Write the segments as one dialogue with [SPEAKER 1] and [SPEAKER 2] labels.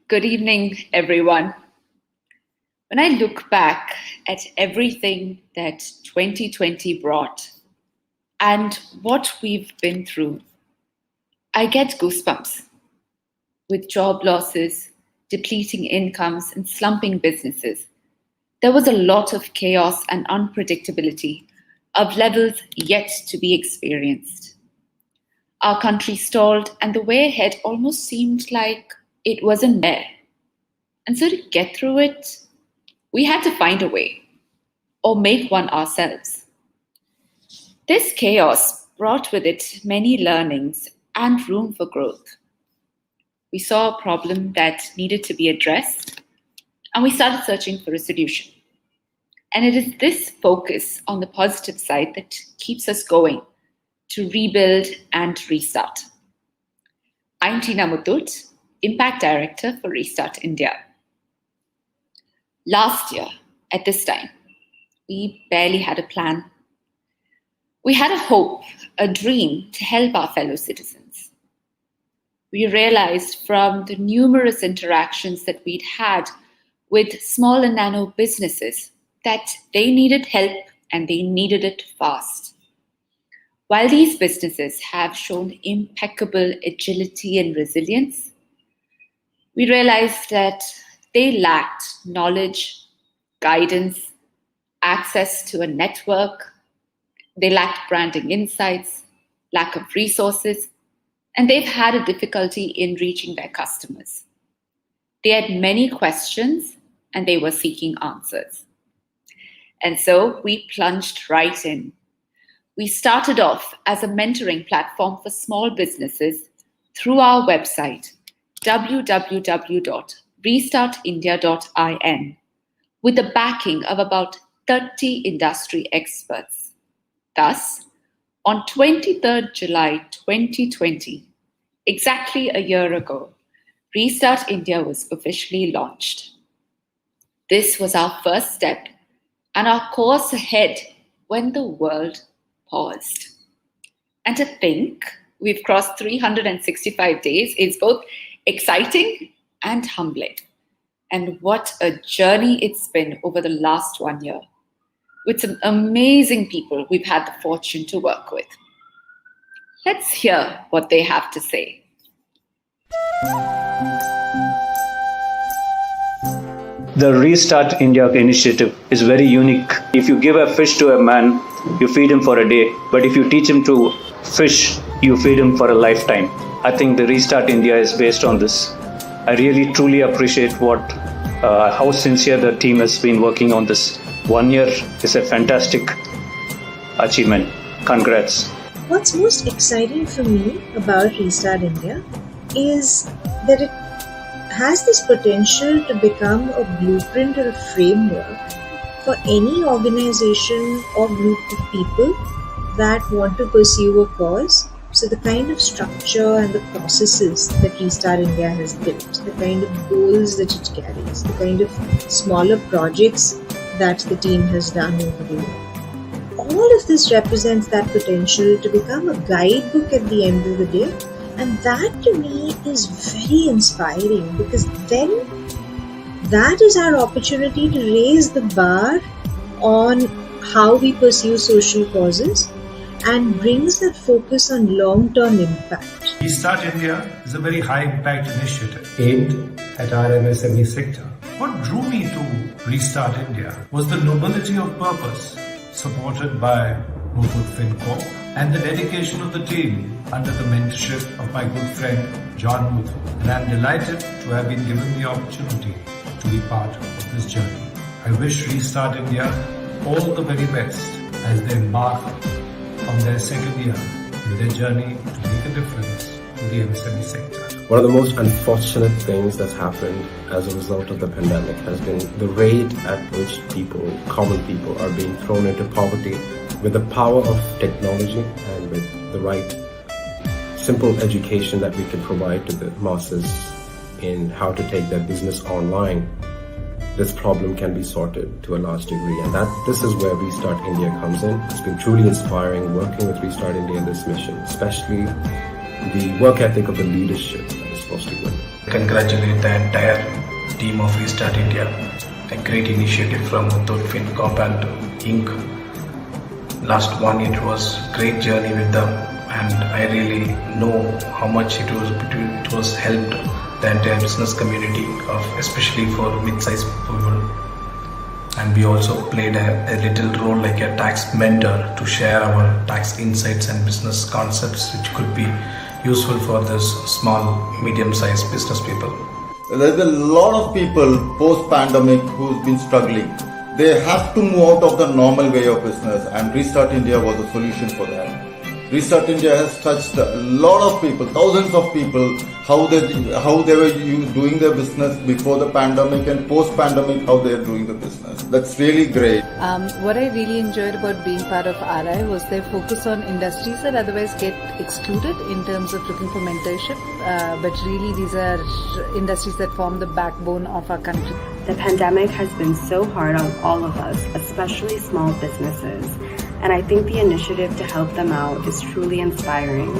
[SPEAKER 1] Good evening, everyone. When I look back at everything that 2020 brought and what we've been through, I get goosebumps. With job losses, depleting incomes, and slumping businesses, there was a lot of chaos and unpredictability of levels yet to be experienced. Our country stalled, and the way ahead almost seemed like it wasn't there. And so to get through it, we had to find a way or make one ourselves. This chaos brought with it many learnings and room for growth. We saw a problem that needed to be addressed, and we started searching for a solution. And it is this focus on the positive side that keeps us going to rebuild and restart. I'm Tina Mutut, Impact Director for Restart India. Last year, at this time, we barely had a plan. We had a hope, a dream to help our fellow citizens. We realized from the numerous interactions that we'd had with small and nano businesses that they needed help and they needed it fast. While these businesses have shown impeccable agility and resilience, we realized that they lacked knowledge, guidance, access to a network. They lacked branding insights, lack of resources, and they've had a difficulty in reaching their customers. They had many questions and they were seeking answers. And so we plunged right in. We started off as a mentoring platform for small businesses through our website, www.restartindia.in, with the backing of about 30 industry experts. Thus, on 23rd July 2020, exactly a year ago, Restart India was officially launched. This was our first step and our course ahead when the world paused. And to think we've crossed 365 days is both exciting and humbling. And what a journey it's been over the last 1 year, with some amazing people we've had the fortune to work with. Let's hear what they have to say.
[SPEAKER 2] The Restart India initiative is very unique. If you give a fish to a man, you feed him for a day. But if you teach him to fish, you feed him for a lifetime. I think the Restart India is based on this. I really truly appreciate how sincere the team has been working on this. 1 year is a fantastic achievement. Congrats.
[SPEAKER 3] What's most exciting for me about Restart India is that it has this potential to become a blueprint or a framework for any organization or group of people that want to pursue a cause. So the kind of structure and the processes that Restart India has built, the kind of goals that it carries, the kind of smaller projects that the team has done over the year. All of this represents that potential to become a guidebook at the end of the day. And that to me is very inspiring, because then that is our opportunity to raise the bar on how we pursue social causes and brings that focus on long-term impact.
[SPEAKER 4] Restart India is a very high-impact initiative aimed at our MSME sector. What drew me to Restart India was the nobility of purpose supported by Mutut Fincorp and the dedication of the team under the mentorship of my good friend John Muthu. And I'm delighted to have been given the opportunity to be part of this journey. I wish Restart India all the very best as they embark on their second year in their journey to make a difference to the MSME sector.
[SPEAKER 5] One of the most unfortunate things that's happened as a result of the pandemic has been the rate at which common people, are being thrown into poverty. With the power of technology and with the right simple education that we can provide to the masses in how to take their business online, this problem can be sorted to a large degree. And this is where Restart India comes in. It's been truly inspiring working with Restart India in this mission, especially the work ethic of the leadership that is supposed to win.
[SPEAKER 6] Congratulate the entire team of Restart India. A great initiative from Muthoot Fincorp and Inc. Last 1 year it was great journey with them, and I really know how much it was helped the entire business community, especially for mid-sized people. And we also played a little role like a tax mentor to share our tax insights and business concepts which could be useful for this small, medium-sized business people.
[SPEAKER 7] There's a lot of people post-pandemic who's been struggling. They have to move out of the normal way of business, and Restart India was a solution for that. Restart India has touched a lot of people, thousands of people, how they were doing their business before the pandemic and post-pandemic, how they are doing the business. That's really great.
[SPEAKER 8] What I really enjoyed about being part of RI was their focus on industries that otherwise get excluded in terms of looking for mentorship. But really, these are industries that form the backbone of our country.
[SPEAKER 9] The pandemic has been so hard on all of us, especially small businesses. And I think the initiative to help them out is truly inspiring.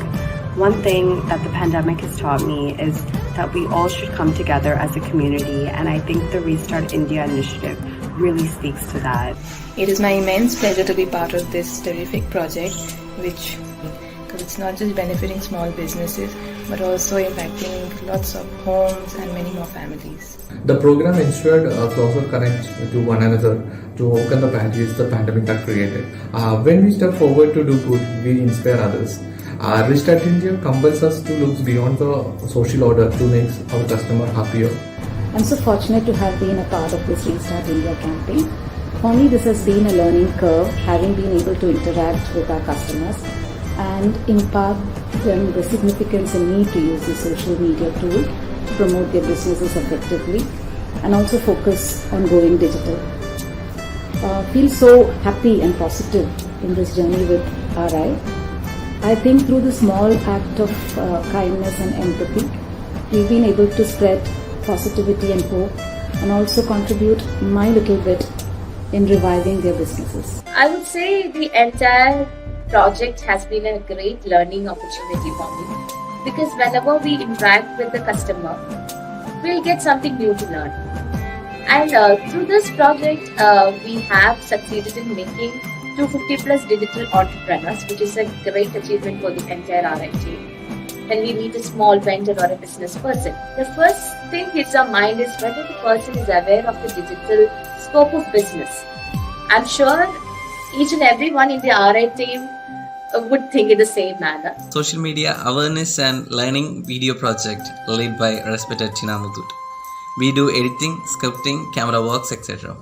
[SPEAKER 9] One thing that the pandemic has taught me is that we all should come together as a community, and I think the Restart India initiative really speaks to that.
[SPEAKER 10] It is my immense pleasure to be part of this terrific project, because it's not just benefiting small businesses, but also impacting lots of homes and many more families.
[SPEAKER 11] The program ensured a closer connect to one another to overcome the barriers the pandemic had created. When we step forward to do good, we inspire others. Restart India compels us to look beyond the social order to make our customer happier.
[SPEAKER 12] I'm so fortunate to have been a part of this Restart India campaign. For me, this has been a learning curve, having been able to interact with our customers and impart them the significance and need to use the social media tool to promote their businesses effectively and also focus on going digital. Feel so happy and positive in this journey with RI. I think through the small act of kindness and empathy, we've been able to spread positivity and hope and also contribute my little bit in reviving their businesses.
[SPEAKER 13] I would say the entire project has been a great learning opportunity for me, because whenever we interact with the customer, we'll get something new to learn. And through this project, we have succeeded in making 250 plus digital entrepreneurs, which is a great achievement for the entire RI team. When we meet a small vendor or a business person, the first thing hits our mind is whether the person is aware of the digital scope of business. I'm sure each and everyone in the RI team would think in the same manner.
[SPEAKER 14] Social media awareness and learning video project led by respected Nano. We do editing, scripting, camera works, etc.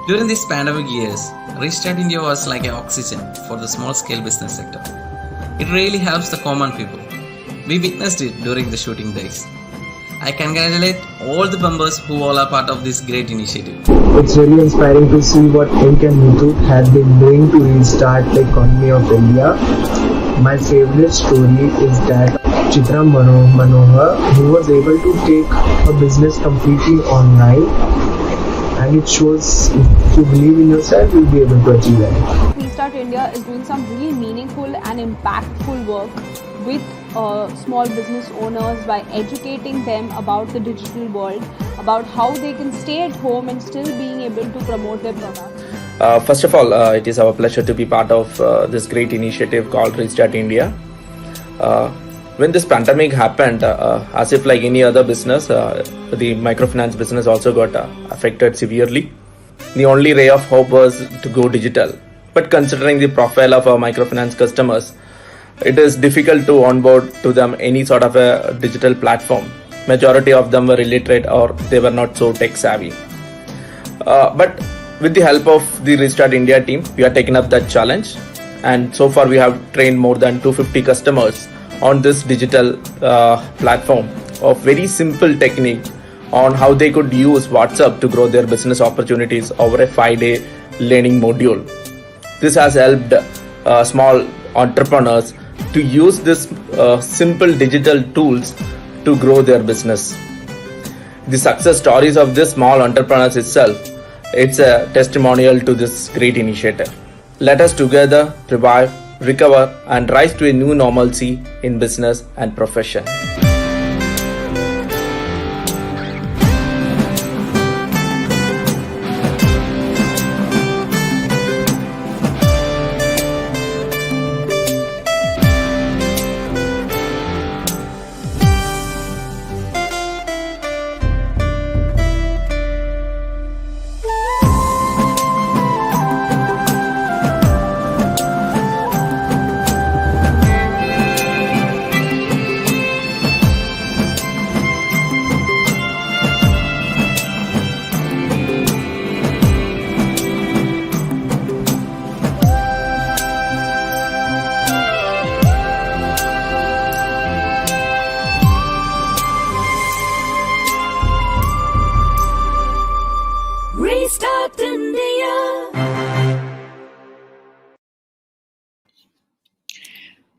[SPEAKER 14] During these pandemic years, Restart India was like an oxygen for the small scale business sector. It really helps the common people. We witnessed it during the shooting days. I congratulate all the members who all are part of this great initiative.
[SPEAKER 15] It's really inspiring to see what Inc and Muthoot have been doing to restart the economy of India. My favorite story is that Chitra Manohar, who was able to take her business completely online, and it shows if you believe in yourself, you'll be able to achieve it.
[SPEAKER 16] Restart India is doing some really meaningful and impactful work with small business owners by educating them about the digital world, about how they can stay at home and still being able to promote their products.
[SPEAKER 17] First of all, it is our pleasure to be part of this great initiative called Restart India. When this pandemic happened, as if like any other business, the microfinance business also got affected severely. The only ray of hope was to go digital. But considering the profile of our microfinance customers, it is difficult to onboard to them any sort of a digital platform. Majority of them were illiterate or they were not so tech savvy. But with the help of the Restart India team, we are taking up that challenge and so far we have trained more than 250 customers on this digital platform of very simple technique on how they could use WhatsApp to grow their business opportunities over a 5-day learning module. This has helped small entrepreneurs to use this simple digital tools to grow their business. The success stories of this small entrepreneurs itself, it's a testimonial to this great initiative. Let us together revive, recover, and rise to a new normalcy in business and profession.
[SPEAKER 18] Restart India.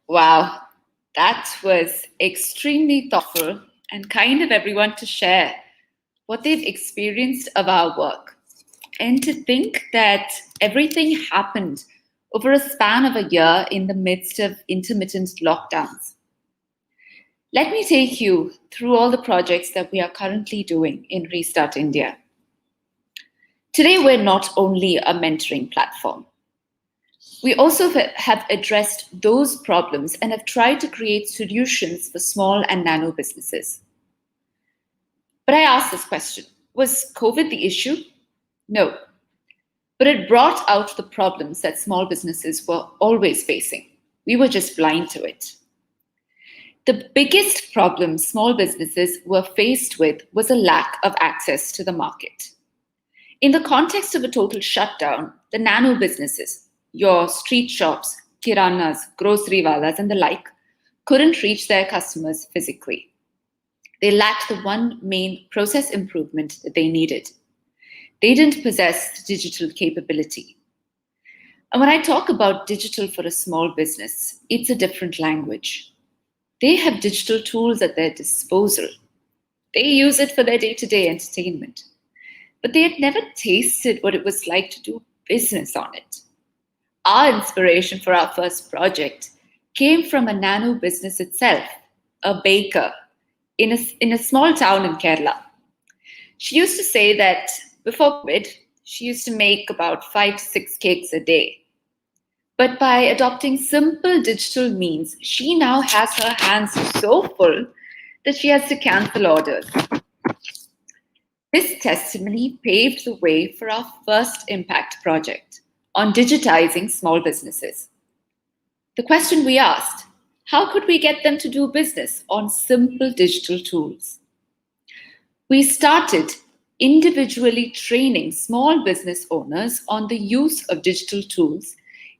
[SPEAKER 1] Wow, that was extremely thoughtful and kind of everyone to share what they've experienced of our work. And to think that everything happened over a span of a year in the midst of intermittent lockdowns. Let me take you through all the projects that we are currently doing in Restart India. Today, we're not only a mentoring platform. We also have addressed those problems and have tried to create solutions for small and nano businesses. But I asked this question, was COVID the issue? No, but it brought out the problems that small businesses were always facing. We were just blind to it. The biggest problem small businesses were faced with was a lack of access to the market. In the context of a total shutdown, the nano businesses, your street shops, kiranas, grocery walas, and the like, couldn't reach their customers physically. They lacked the one main process improvement that they needed. They didn't possess the digital capability. And when I talk about digital for a small business, it's a different language. They have digital tools at their disposal. They use it for their day-to-day entertainment. But they had never tasted what it was like to do business on it. Our inspiration for our first project came from a nano business itself, a baker in a small town in Kerala. She used to say that before COVID, she used to make about 5 to 6 cakes a day. But by adopting simple digital means, she now has her hands so full that she has to cancel orders. This testimony paved the way for our first impact project on digitizing small businesses. The question we asked, how could we get them to do business on simple digital tools? We started individually training small business owners on the use of digital tools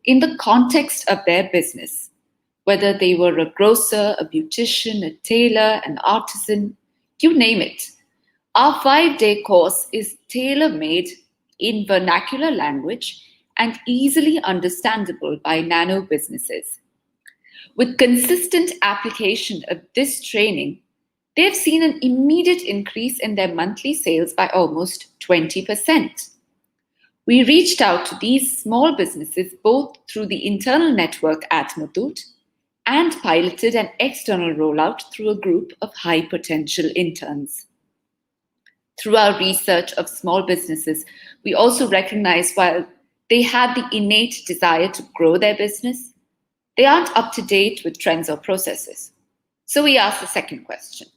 [SPEAKER 1] in the context of their business, whether they were a grocer, a beautician, a tailor, an artisan, you name it. Our 5-day course is tailor-made in vernacular language and easily understandable by nano businesses. With consistent application of this training, they've seen an immediate increase in their monthly sales by almost 20%. We reached out to these small businesses both through the internal network at Muthoot and piloted an external rollout through a group of high potential interns. Through our research of small businesses, we also recognize while they have the innate desire to grow their business, they aren't up to date with trends or processes. So we asked the second question.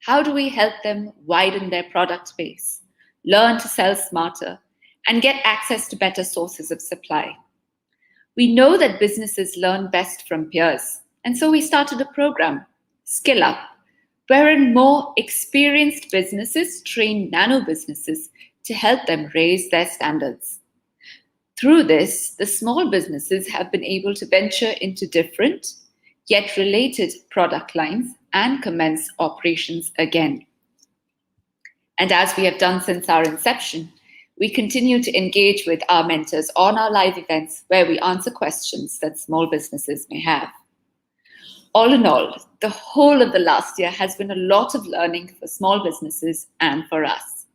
[SPEAKER 1] How do we help them widen their product base, learn to sell smarter, and get access to better sources of supply? We know that businesses learn best from peers, and so we started a program, Skill Up, wherein more experienced businesses train nano businesses to help them raise their standards. Through this, the small businesses have been able to venture into different yet related product lines and commence operations again. And as we have done since our inception, we continue to engage with our mentors on our live events where we answer questions that small businesses may have. All in all, the whole of the last year has been a lot of learning for small businesses and for us.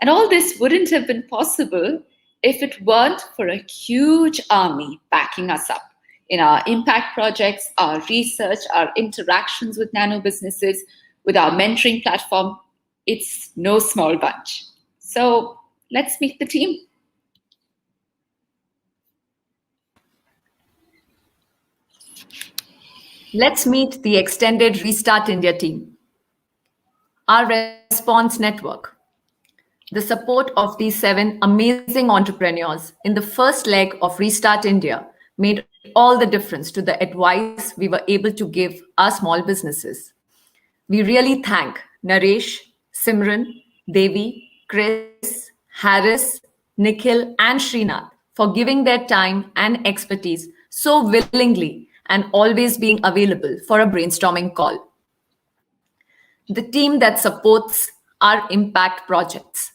[SPEAKER 1] And all this wouldn't have been possible if it weren't for a huge army backing us up in our impact projects, our research, our interactions with nano businesses, with our mentoring platform. It's no small bunch. So let's meet the team.
[SPEAKER 19] Let's meet the extended Restart India team. Our response network. The support of these 7 amazing entrepreneurs in the first leg of Restart India made all the difference to the advice we were able to give our small businesses. We really thank Naresh, Simran, Devi, Chris, Harris, Nikhil, and Srinath for giving their time and expertise so willingly and always being available for a brainstorming call. The team that supports our impact projects.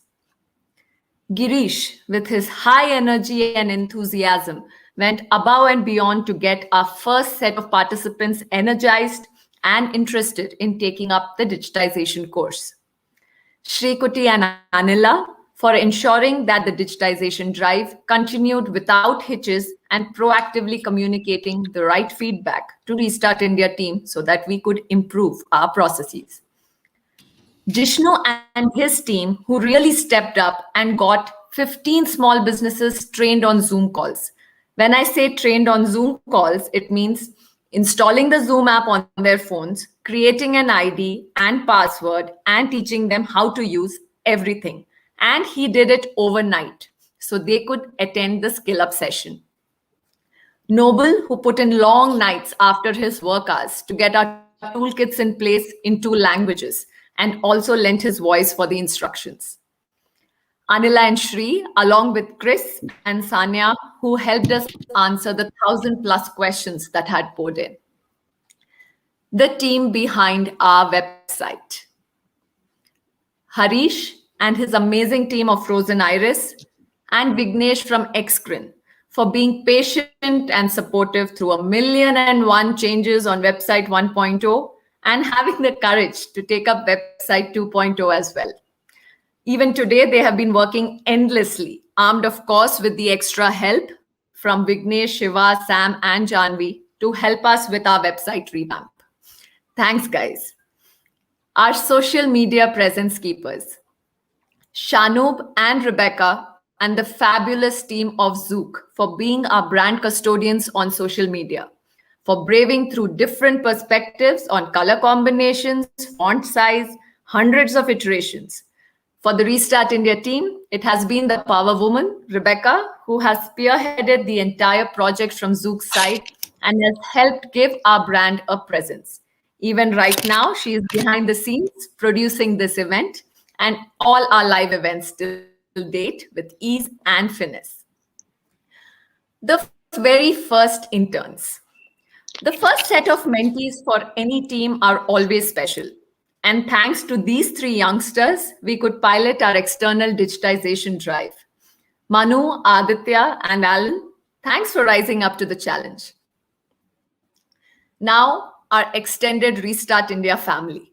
[SPEAKER 19] Girish, with his high energy and enthusiasm, went above and beyond to get our first set of participants energized and interested in taking up the digitization course. Shrikuti and Anila for ensuring that the digitization drive continued without hitches and proactively communicating the right feedback to Restart India team so that we could improve our processes. Jishnu and his team who really stepped up and got 15 small businesses trained on Zoom calls. When I say trained on Zoom calls, it means installing the Zoom app on their phones, creating an ID and password, and teaching them how to use everything. And he did it overnight so they could attend the skill up session. Noble, who put in long nights after his work hours to get our toolkits in place in 2 languages and also lent his voice for the instructions. Anila and Shri, along with Chris and Sanya, who helped us answer the 1,000+ questions that had poured in. The team behind our website. Harish and his amazing team of Frozen Iris, and Vignesh from Xcrin for being patient and supportive through 1,000,001 changes on website 1.0 and having the courage to take up website 2.0 as well. Even today, they have been working endlessly, armed, of course, with the extra help from Vignesh, Shiva, Sam, and Janvi to help us with our website revamp. Thanks, guys. Our social media presence keepers, Shanub and Rebecca, and the fabulous team of Zook for being our brand custodians on social media, for braving through different perspectives on color combinations, font size, hundreds of iterations. For the Restart India team, it has been the power woman, Rebecca, who has spearheaded the entire project from Zook's side and has helped give our brand a presence. Even right now, she is behind the scenes producing this event and all our live events till date with ease and finesse. The very first interns. The first set of mentees for any team are always special. And thanks to these 3 youngsters, we could pilot our external digitization drive. Manu, Aditya, and Alan, thanks for rising up to the challenge. Now, our extended Restart India family.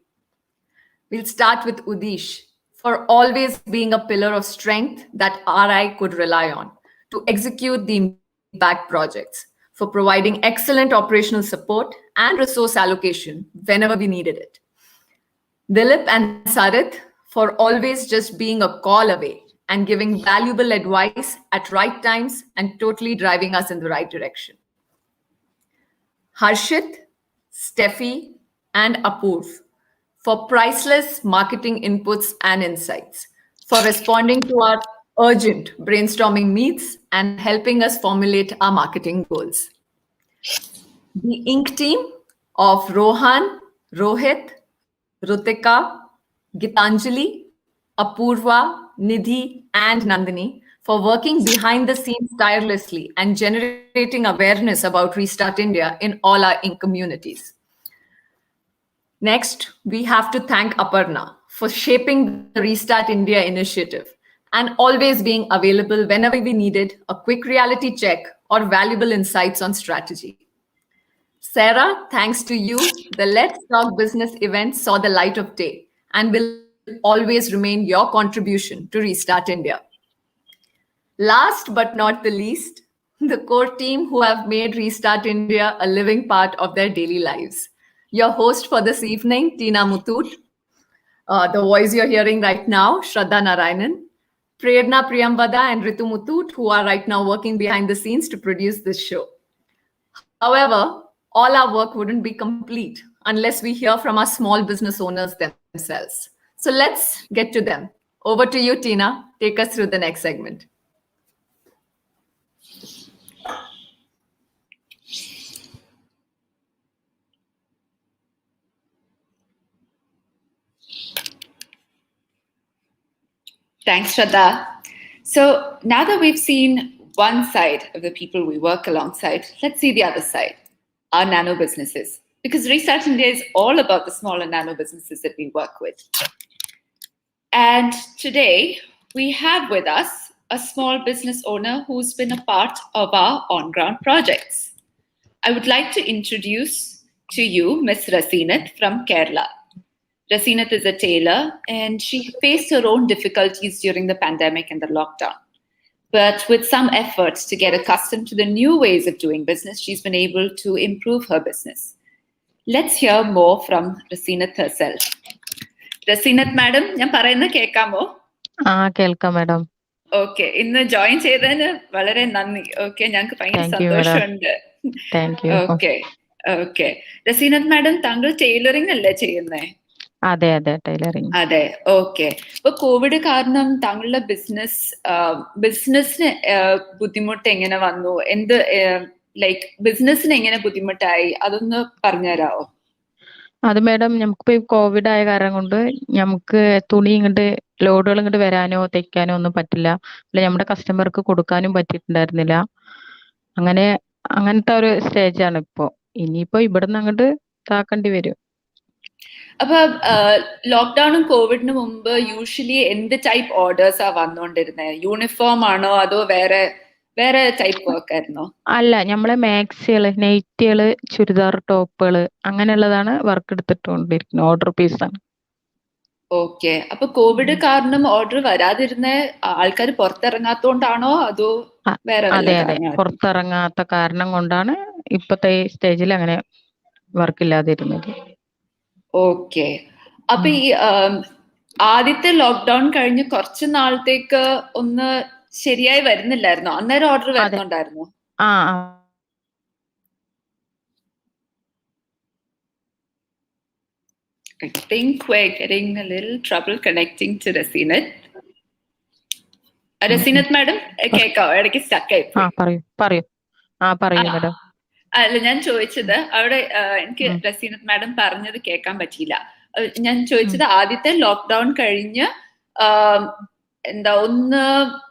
[SPEAKER 19] We'll start with Udish for always being a pillar of strength that RI could rely on to execute the impact projects, for providing excellent operational support and resource allocation whenever we needed it. Dilip and Sarit for always just being a call away and giving valuable advice at right times and totally driving us in the right direction. Harshit, Steffi, and Apurv for priceless marketing inputs and insights, for responding to our urgent brainstorming meets and helping us formulate our marketing goals. The Ink team of Rohan, Rohit, Rutika, Gitanjali, Apurva, Nidhi, and Nandini for working behind the scenes tirelessly and generating awareness about Restart India in all our communities. Next, we have to thank Aparna for shaping the Restart India initiative and always being available whenever we needed a quick reality check or valuable insights on strategy. Sarah, thanks to you, the Let's Talk Business event saw the light of day and will always remain your contribution to Restart India. Last but not the least, the core team who have made Restart India a living part of their daily lives. Your host for this evening, Tina Muthoot. The voice you're hearing right now, Shraddha Narayanan. Prerna Priyambada and Ritu Muthoot, who are right now working behind the scenes to produce this show. However, all our work wouldn't be complete unless we hear from our small business owners themselves. So let's get to them. Over to you, Tina. Take us through the next segment.
[SPEAKER 1] Thanks, Shraddha. So now that we've seen one side of the people we work alongside, let's see the other side, our nano businesses. Because Restart India is all about the small and nano businesses that we work with. And today we have with us a small business owner who's been a part of our on-ground projects. I would like to introduce to you Ms. Rasinat from Kerala. Rasinat is a tailor and she faced her own difficulties during the pandemic and the lockdown. But with some efforts to get accustomed to the new ways of doing business, she's been able to improve her business. Let's hear more from Rasinat herself. Rasinat madam, ഞാൻ പറയുന്നത് കേൾക്കാമോ?
[SPEAKER 20] കേൾക്കാം madam.
[SPEAKER 1] Okay, ഇന്ന് join ചെയ്തതിന് വളരെ നന്ദി. Okay, ഞങ്ങൾക്ക് ഭയങ്കര സന്തോഷമുണ്ട്. Okay okay. റസീനത്ത് മാഡം, താങ്കൾ ടൈലറിംഗ് അല്ലേ ചെയ്യുന്നേ?
[SPEAKER 20] അതെ അതെ, ടൈലറിംഗ്.
[SPEAKER 1] അതെ, ഓക്കെ. ഇപ്പൊ കോവിഡ് കാരണം താങ്കളുടെ ബിസിനസ്സിന് ബുദ്ധിമുട്ട് എങ്ങനെ വന്നു? എന്ത് ലൈക്ക് ബിസിനസ്സിന് എങ്ങനെ ബുദ്ധിമുട്ടായി? അതൊന്ന് പറഞ്ഞുതരാമോ?
[SPEAKER 20] അത് മാഡം, നമുക്കിപ്പോ കോവിഡ് ആയ കാരണം കൊണ്ട് നമുക്ക് തുണി ഇങ്ങോട്ട് ലോഡുകൾ ഇങ്ങോട്ട് വരാനോ തയ്ക്കാനോ ഒന്നും പറ്റില്ല. അല്ലെ നമ്മുടെ കസ്റ്റമർക്ക് കൊടുക്കാനും പറ്റിയിട്ടുണ്ടായിരുന്നില്ല. അങ്ങനത്തെ ഒരു സ്റ്റേജാണ് ഇപ്പോ. ഇനിയിപ്പോ ഇവിടുന്ന് അങ്ങോട്ട് താക്കേണ്ടി വരും.
[SPEAKER 1] അപ്പൊ ലോക്ക്ഡൌണും കോവിഡിന് മുമ്പ് യൂഷ്വലി എന്ത് ടൈപ്പ് ഓർഡേഴ്സാ വന്നോണ്ടിരുന്നത്? യൂണിഫോം ആണോ അതോ വേറെ ടൈപ്പ് വർക്ക് ആയിരുന്നോ?
[SPEAKER 20] അല്ല, നമ്മളെ മാക്സികള്, നൈറ്റികള്, ചുരിദാർ ടോപ്പുകള് അങ്ങനെയുള്ളതാണ് വർക്ക് എടുത്തിട്ടുകൊണ്ടിരിക്കുന്നത്. ഓർഡർ പീസാണ്.
[SPEAKER 1] ഓക്കെ. അപ്പൊ കോവിഡ് കാരണം ഓർഡർ വരാതിരുന്ന ആൾക്കാർ പുറത്തിറങ്ങാത്തോണ്ടാണോ അതോ വേറെ?
[SPEAKER 20] അതെ അതെ, പുറത്തിറങ്ങാത്ത കാരണം കൊണ്ടാണ് ഇപ്പത്തെ സ്റ്റേജിൽ അങ്ങനെ വർക്ക് ഇല്ലാതിരുന്നത്.
[SPEAKER 1] ഓക്കെ. അപ്പൊ ഈ ആദ്യത്തെ ലോക്ക്ഡൌൺ കഴിഞ്ഞ് കുറച്ച് നാളത്തേക്ക് ഒന്ന് ശരിയായി വരുന്നില്ലായിരുന്നോ? അന്നേരം order വരുന്നുണ്ടായിരുന്നോ? I think we're getting a little trouble connecting to Rasinat. Rasinat madam, കേൾക്കാവോ? ഇടയ്ക്ക് സ്റ്റക്ക് ആയി.
[SPEAKER 20] പറയൂ മാഡം.
[SPEAKER 1] അല്ല, ഞാൻ ചോദിച്ചത് അവിടെ എനിക്ക് റസീനത്ത് മാഡം പറഞ്ഞത് കേൾക്കാൻ പറ്റിയില്ല. ഞാൻ ചോദിച്ചത് ആദ്യത്തെ ലോക്ക്ഡൌൺ കഴിഞ്ഞ് ഒന്ന്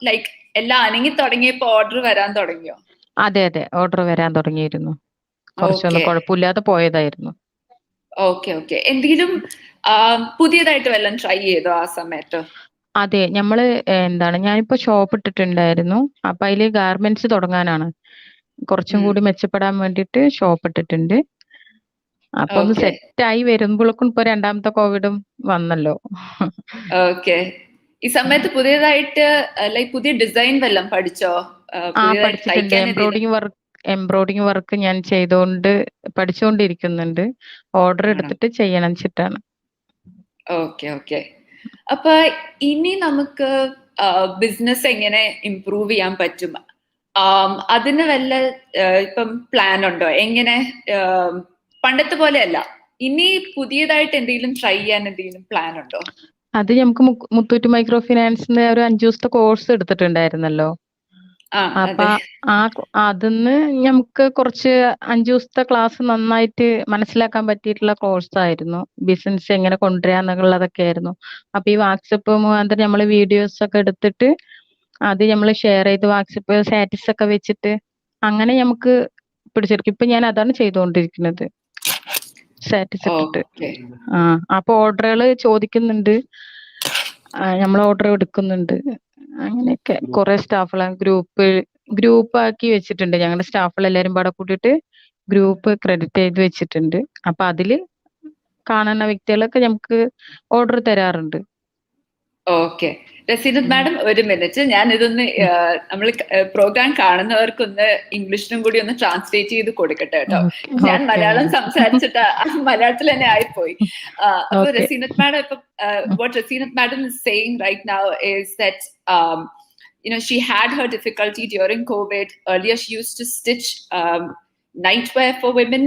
[SPEAKER 1] ലൈക്ക് എല്ലാം അനങ്ങി തുടങ്ങിയപ്പോ ഓർഡർ വരാൻ തുടങ്ങിയോ?
[SPEAKER 20] അതെ അതെ, ഓർഡർ വരാൻ തുടങ്ങിയിരുന്നു. കുറച്ചൊന്നും കുഴപ്പമില്ലാതെ പോയതായിരുന്നു.
[SPEAKER 1] Okay okay. എന്തെങ്കിലും പുതിയതായിട്ട് വല്ലതും ട്രൈ ചെയ്തോ ആ സമയത്ത്?
[SPEAKER 20] അതെ, ഞാനിപ്പോ ഷോപ്പ് ഇട്ടിട്ടുണ്ടായിരുന്നു. അപ്പൊ അതില് ഗാർമെന്റ്സ് തുടങ്ങാനാണ്. കുറച്ചും കൂടി മെച്ചപ്പെടാൻ വേണ്ടിട്ട് ഷോപ്പ് ഇട്ടിട്ടുണ്ട്. അപ്പൊ ഒന്ന് സെറ്റ് ആയി വരുമ്പോഴേക്കും ഇപ്പൊ രണ്ടാമത്തെ കോവിഡും വന്നല്ലോ.
[SPEAKER 1] ഓക്കെ. ഈ സമയത്ത് പുതിയതായിട്ട് ലൈക്ക് പുതിയ ഡിസൈൻ വല്ലതും പഠിച്ചോ?
[SPEAKER 20] പഠിച്ചിട്ടുണ്ട്. എംബ്രോയിഡിംഗ് വർക്ക് ഞാൻ പഠിച്ചുകൊണ്ടിരിക്കുന്നുണ്ട്. ഓർഡർ എടുത്തിട്ട് ചെയ്യണം വെച്ചിട്ടാണ്.
[SPEAKER 1] Okay okay. അപ്പൊ ഇനി നമുക്ക് ബിസിനസ് എങ്ങനെ ഇംപ്രൂവ് ചെയ്യാൻ പറ്റും? അതിന് വല്ല ഇപ്പം പ്ലാൻ ഉണ്ടോ? എങ്ങനെ പണ്ടത്തെ പോലെയല്ല, ഇനി പുതിയതായിട്ട് എന്തെങ്കിലും ട്രൈ ചെയ്യാൻ എന്തെങ്കിലും പ്ലാൻ ഉണ്ടോ?
[SPEAKER 20] അത് നമുക്ക് മുത്തൂറ്റ് മൈക്രോ ഫിനാൻസിന്റെ ഒരു 5 ദിവസത്തെ കോഴ്സ് എടുത്തിട്ടുണ്ടായിരുന്നല്ലോ. അപ്പൊ അതിന്ന് നമുക്ക് കുറച്ച് 5 ദിവസത്തെ ക്ലാസ് നന്നായിട്ട് മനസ്സിലാക്കാൻ പറ്റിയിട്ടുള്ള കോഴ്സായിരുന്നു. ബിസിനസ് എങ്ങനെ കൊണ്ടുവരാന്നുള്ളതൊക്കെ ആയിരുന്നു. അപ്പൊ ഈ വാട്സപ്പ് മുഖാന്തരം നമ്മള് വീഡിയോസ് ഒക്കെ എടുത്തിട്ട് അത് നമ്മൾ ഷെയർ ചെയ്ത് വാട്സപ്പ് സ്റ്റാറ്റസ് ഒക്കെ വെച്ചിട്ട് അങ്ങനെ നമുക്ക് പിടിച്ചെടുക്കും. ഇപ്പൊ ഞാൻ അതാണ് ചെയ്തുകൊണ്ടിരിക്കുന്നത്, സ്റ്റാറ്റസ് ഇട്ടിട്ട്. അപ്പൊ ഓർഡറുകൾ ചോദിക്കുന്നുണ്ട്, നമ്മൾ ഓർഡർ എടുക്കുന്നുണ്ട്. അങ്ങനെയൊക്കെ കുറെ സ്റ്റാഫുകൾ ഗ്രൂപ്പ് ആക്കി വെച്ചിട്ടുണ്ട്. ഞങ്ങളുടെ സ്റ്റാഫുകൾ എല്ലാരും പാടെ കൂട്ടിയിട്ട് ഗ്രൂപ്പ് ക്രെഡിറ്റ് ചെയ്ത് വെച്ചിട്ടുണ്ട്. അപ്പൊ അതില് കാണുന്ന വ്യക്തികളൊക്കെ നമുക്ക് ഓർഡർ തരാറുണ്ട്.
[SPEAKER 1] ഓക്കെ, റസീനത്ത് മാഡം ഒരു മിനിറ്റ്, ഞാൻ ഇതൊന്ന് നമ്മൾ പ്രോഗ്രാം കാണുന്നവർക്കൊന്ന് ഇംഗ്ലീഷിലും കൂടി ഒന്ന് ട്രാൻസ്ലേറ്റ് ചെയ്ത് കൊടുക്കട്ടെ കേട്ടോ. ഞാൻ മലയാളം സംസാരിച്ചിട്ട് മലയാളത്തിൽ തന്നെ ആയിപ്പോയി. അപ്പൊ റസീനത്ത് മാഡം ഇപ്പൊ what Rasinath madam is saying right now is that she had her difficulty during COVID. Earlier she used to stitch nightwear for women,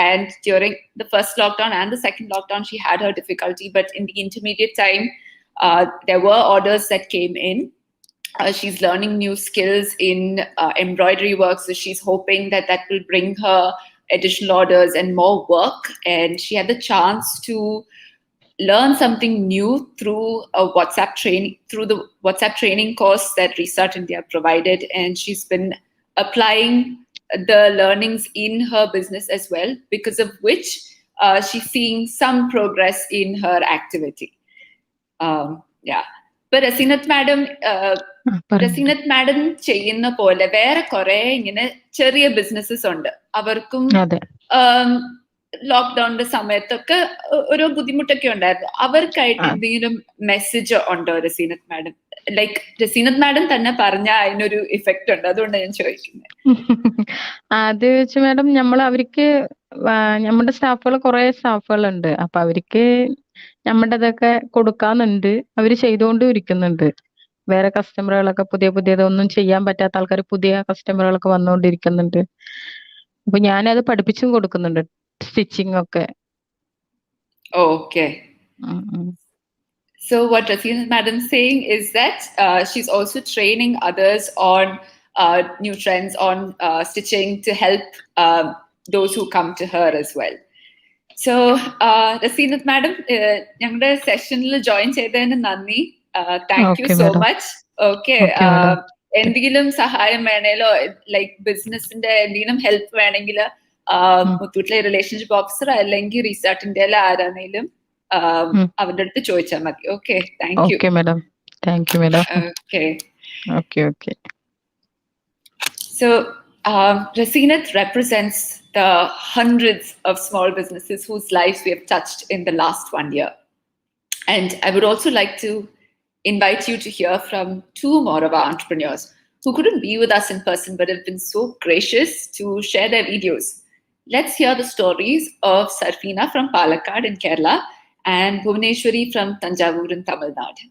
[SPEAKER 1] and during the first lockdown and the second lockdown she had her difficulty, but in the intermediate time there were orders that came in. She's learning new skills in embroidery work, so she's hoping that that will bring her additional orders and more work. And she had the chance to learn something new through a through the WhatsApp training course that Restart India provided, and she's been applying the learnings in her business as well, because of which she's seeing some progress in her activity. ഇപ്പൊ റസീനത്ത് madam ചെയ്യുന്ന പോലെ വേറെ കുറെ ഇങ്ങനെ ചെറിയ businesses ഉണ്ട്. അവർക്കും ലോക്ക്ഡൌണിന്റെ സമയത്തൊക്കെ ഓരോ ബുദ്ധിമുട്ടൊക്കെ ഉണ്ടായിരുന്നു. അവർക്കായിട്ട് എന്തെങ്കിലും മെസ്സേജ് ഉണ്ടോ റസീനത്ത് മാഡം? ലൈക്ക് റസീനത്ത് മാഡം തന്നെ പറഞ്ഞ അതിനൊരു ഇഫക്റ്റ് ഉണ്ട്, അതുകൊണ്ട് ഞാൻ ചോദിക്കുന്നത്.
[SPEAKER 20] അത് വെച്ച് മാഡം അവർക്ക് നമ്മുടെ സ്റ്റാഫുകൾ കുറെ സ്റ്റാഫുകളുണ്ട്. അപ്പൊ അവർക്ക് നമ്മുടെതൊക്കെ കൊടുക്കാന്നുണ്ട്. അവര് ചെയ്തുകൊണ്ടും ഇരിക്കുന്നുണ്ട്. വേറെ കസ്റ്റമറുകളൊക്കെ പുതിയതൊന്നും ചെയ്യാൻ പറ്റാത്ത ആൾക്കാർ പുതിയ കസ്റ്റമറുകളൊക്കെ വന്നുകൊണ്ടിരിക്കുന്നുണ്ട്. അപ്പൊ ഞാനത് പഠിപ്പിച്ചും കൊടുക്കുന്നുണ്ട്, സ്റ്റിച്ചിങ് ഒക്കെ.
[SPEAKER 1] Okay. So what Rasina madam is saying is that she's also training others on new trends on stitching to help those who come to her as well. So Rasinath madam, ഞങ്ങളുടെ സെഷനിൽ join ചെയ്തതിന് നന്ദി. Thank you so much. Okay, എന്തെങ്കിലും സഹായം വേണേലോ like ബിസിനസിന്റെ എന്തെങ്കിലും help വേണമെങ്കിൽ മുത്തൂട്ടിലെ relationship officer അല്ലെങ്കിൽ റീസ്റ്റാർട്ട് ഇന്ത്യയിലെ ആരാണെങ്കിലും അവരുടെ അടുത്ത് ചോദിച്ചാൽ മതി. Okay, thank you.
[SPEAKER 20] Okay madam, thank you madam. Okay.
[SPEAKER 1] So Rasinath represents the hundreds of small businesses whose lives we have touched in the last 1 year. And I would also like to invite you to hear from two more of our entrepreneurs who couldn't be with us in person but have been so gracious to share their videos. Let's hear the stories of Sarfina from Palakkad in Kerala and Bhuvaneshwari from Tanjavur in Tamil Nadu.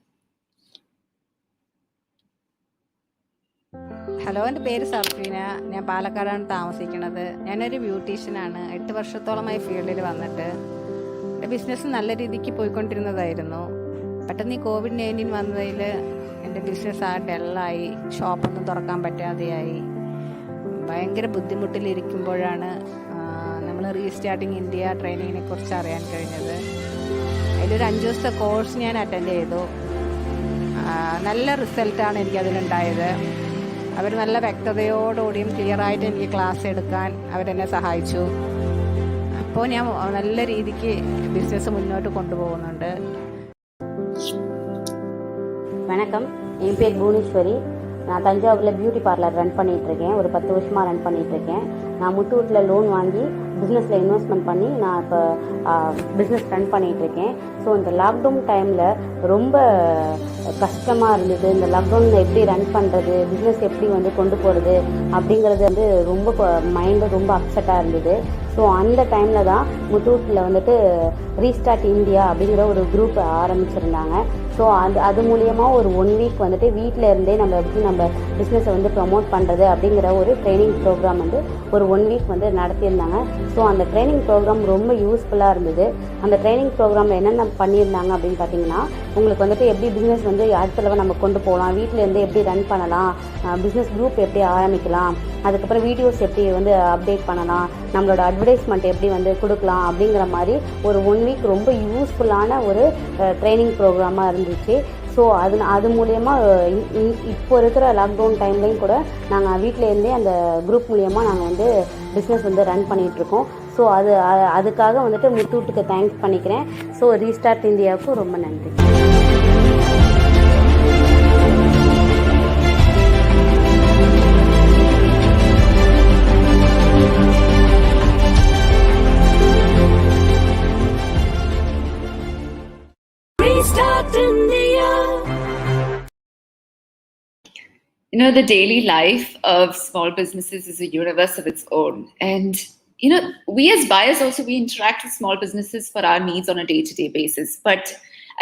[SPEAKER 21] Hello, എൻ്റെ പേര് സർഫീന. ഞാൻ പാലക്കാടാണ് താമസിക്കുന്നത്. ഞാനൊരു ബ്യൂട്ടീഷ്യനാണ്. 8 വർഷത്തോളമായി ഫീൽഡിൽ വന്നിട്ട് എൻ്റെ ബിസിനസ് നല്ല രീതിക്ക് പോയിക്കൊണ്ടിരുന്നതായിരുന്നു. പെട്ടെന്ന് ഈ COVID-19 വന്നതിൽ എൻ്റെ ബിസിനസ് ഡള്ളായി, ഷോപ്പൊന്നും തുറക്കാൻ പറ്റാതെയായി. ഭയങ്കര ബുദ്ധിമുട്ടിലിരിക്കുമ്പോഴാണ് നമ്മൾ റീസ്റ്റാർട്ടിങ് ഇന്ത്യ ട്രെയിനിങ്ങിനെ കുറിച്ച് അറിയാൻ കഴിഞ്ഞത്. അതിലൊരു 5 ദിവസത്തെ കോഴ്സ് ഞാൻ അറ്റൻഡ് ചെയ്തു. നല്ല റിസൾട്ടാണ് എനിക്കതിലുണ്ടായത്. അവർ നല്ല വ്യക്തതയോടുകൂടിയും ക്ലിയറായിട്ട് എനിക്ക് ക്ലാസ് എടുക്കാൻ അവരെന്നെ സഹായിച്ചു. അപ്പോൾ ഞാൻ നല്ല രീതിക്ക് ബിസിനസ് മുന്നോട്ട് கொண்டுപോகுന്നുണ്ട്.
[SPEAKER 22] வணக்கம், என் பேர் புவனேஸ்வரி. நான் தஞ்சாவூரில் பியூட்டி பார்லர் ரன் பண்ணிகிட்ருக்கேன். ஒரு 10 வருஷமாக ரன் பண்ணிகிட்ருக்கேன். நான் முத்தூட்டில் லோன் வாங்கி பிஸ்னஸில் இன்வெஸ்ட்மெண்ட் பண்ணி நான் இப்போ பிஸ்னஸ் ரன் பண்ணிகிட்ருக்கேன். ஸோ இந்த லாக்டவுன் டைமில் ரொம்ப கஷ்டமாக இருந்தது. இந்த லாக்டவுனில் எப்படி ரன் பண்ணுறது, பிஸ்னஸ் எப்படி கொண்டு போகிறது அப்படிங்கிறது ரொம்ப மைண்டு ரொம்ப அப்செட்டாக இருந்தது. ஸோ அந்த டைமில் தான் முத்தூட்டில் ரீஸ்டார்ட் இந்தியா அப்படிங்கிற ஒரு குரூப் ஆரம்பிச்சிருந்தாங்க. ஸோ அது மூலியமாக ஒரு 1 வீக் வீட்டில் இருந்தே நம்ம எப்படி நம்ம பிஸ்னஸை ப்ரமோட் பண்ணுறது அப்படிங்கிற ஒரு ட்ரைனிங் ப்ரோக்ராம் ஒரு 1 வீக் நடத்தியிருந்தாங்க. ஸோ அந்த ட்ரைனிங் ப்ரோக்ராம் ரொம்ப யூஸ்ஃபுல்லாக இருந்தது. அந்த ட்ரைனிங் ப்ரோக்ராமில் என்னென்ன பண்ணியிருந்தாங்க அப்படின்னு பார்த்தீங்கன்னா, உங்களுக்கு எப்படி பிஸ்னஸ் அடுத்த தடவை நம்ம கொண்டு போகலாம், வீட்டில் இருந்து எப்படி ரன் பண்ணலாம், பிஸ்னஸ் குரூப் எப்படி ஆரம்பிக்கலாம், அதுக்கப்புறம் வீடியோஸ் எப்படி அப்டேட் பண்ணலாம், நம்மளோட அட்வர்டைஸ்மெண்ட் எப்படி கொடுக்கலாம் அப்படிங்கிற மாதிரி ஒரு 1 வீக் ரொம்ப யூஸ்ஃபுல்லான ஒரு ட்ரைனிங் ப்ரோக்ராமாக இருந்துச்சு. ஸோ அது மூலயமா இப்போ இருக்கிற லாக்டவுன் டைம்லேயும் கூட நாங்கள் வீட்டிலேருந்தே அந்த குரூப் மூலயமா நாங்கள் வந்து பிஸ்னஸ் வந்து ரன் பண்ணிகிட்ருக்கோம். ஸோ அதுக்காக வந்துட்டு முத்தூட்டுக்கு தேங்க்ஸ் பண்ணிக்கிறேன். ஸோ ரீஸ்டார்ட் இந்தியாவுக்கு ரொம்ப நன்றி.
[SPEAKER 18] Restart India.
[SPEAKER 1] The daily life of small businesses is a universe of its own. And, we as buyers also, we interact with small businesses for our needs on a day-to-day basis. But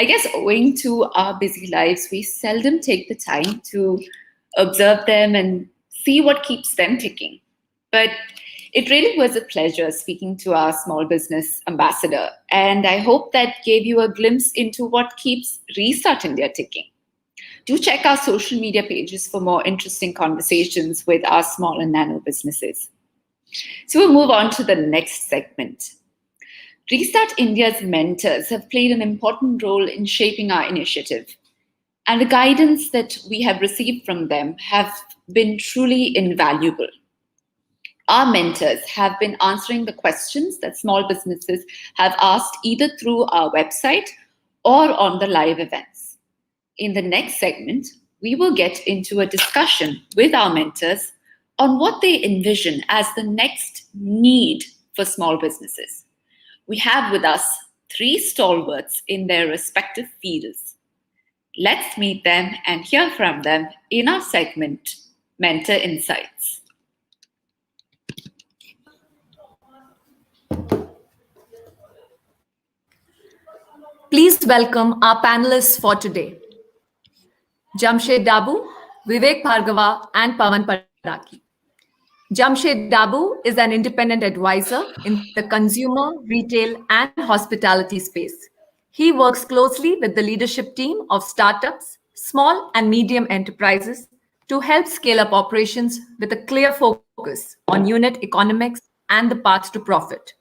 [SPEAKER 1] I guess owing to our busy lives, we seldom take the time to observe them and see what keeps them ticking. But it really was a pleasure speaking to our small business ambassador. And I hope that gave you a glimpse into what keeps Restart India ticking. Do check our social media pages for more interesting conversations with our small and nano businesses. So we'll move on to the next segment. Restart India's mentors have played an important role in shaping our initiative. And the guidance that we have received from them have been truly invaluable. Our mentors have been answering the questions that small businesses have asked either through our website or on the live events. In the next segment, we will get into a discussion with our mentors on what they envision as the next need for small businesses. We have with us 3 stalwarts in their respective fields. Let's meet them and hear from them in our segment, Mentor Insights.
[SPEAKER 19] Please welcome our panelists for today. Jamshed Dabu, Vivek Bhargava, and Pavan Padaki. Jamshed Dabu is an independent advisor in the consumer, retail, and hospitality space. He works closely with the leadership team of startups, small and medium enterprises to help scale up operations with a clear focus on unit economics and the path to profit.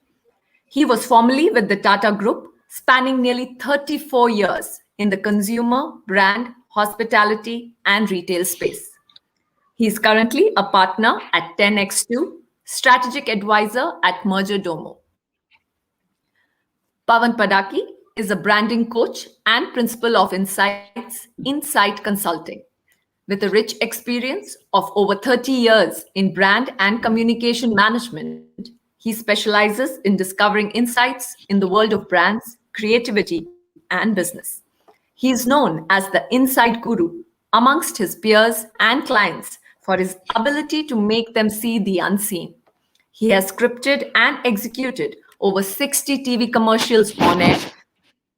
[SPEAKER 19] He was formerly with the Tata Group, spanning nearly 34 years in the consumer, brand, hospitality, and retail space. He is currently a partner at 10x2, strategic advisor at Merger Domo. Pavan Padaki is a branding coach and principal of Insight Consulting. With a rich experience of over 30 years in brand and communication management, he specializes in discovering insights in the world of brands, creativity, and business. He is known as the Insight Guru amongst his peers and clients for his ability to make them see the unseen. He has scripted and executed over 60 TV commercials on air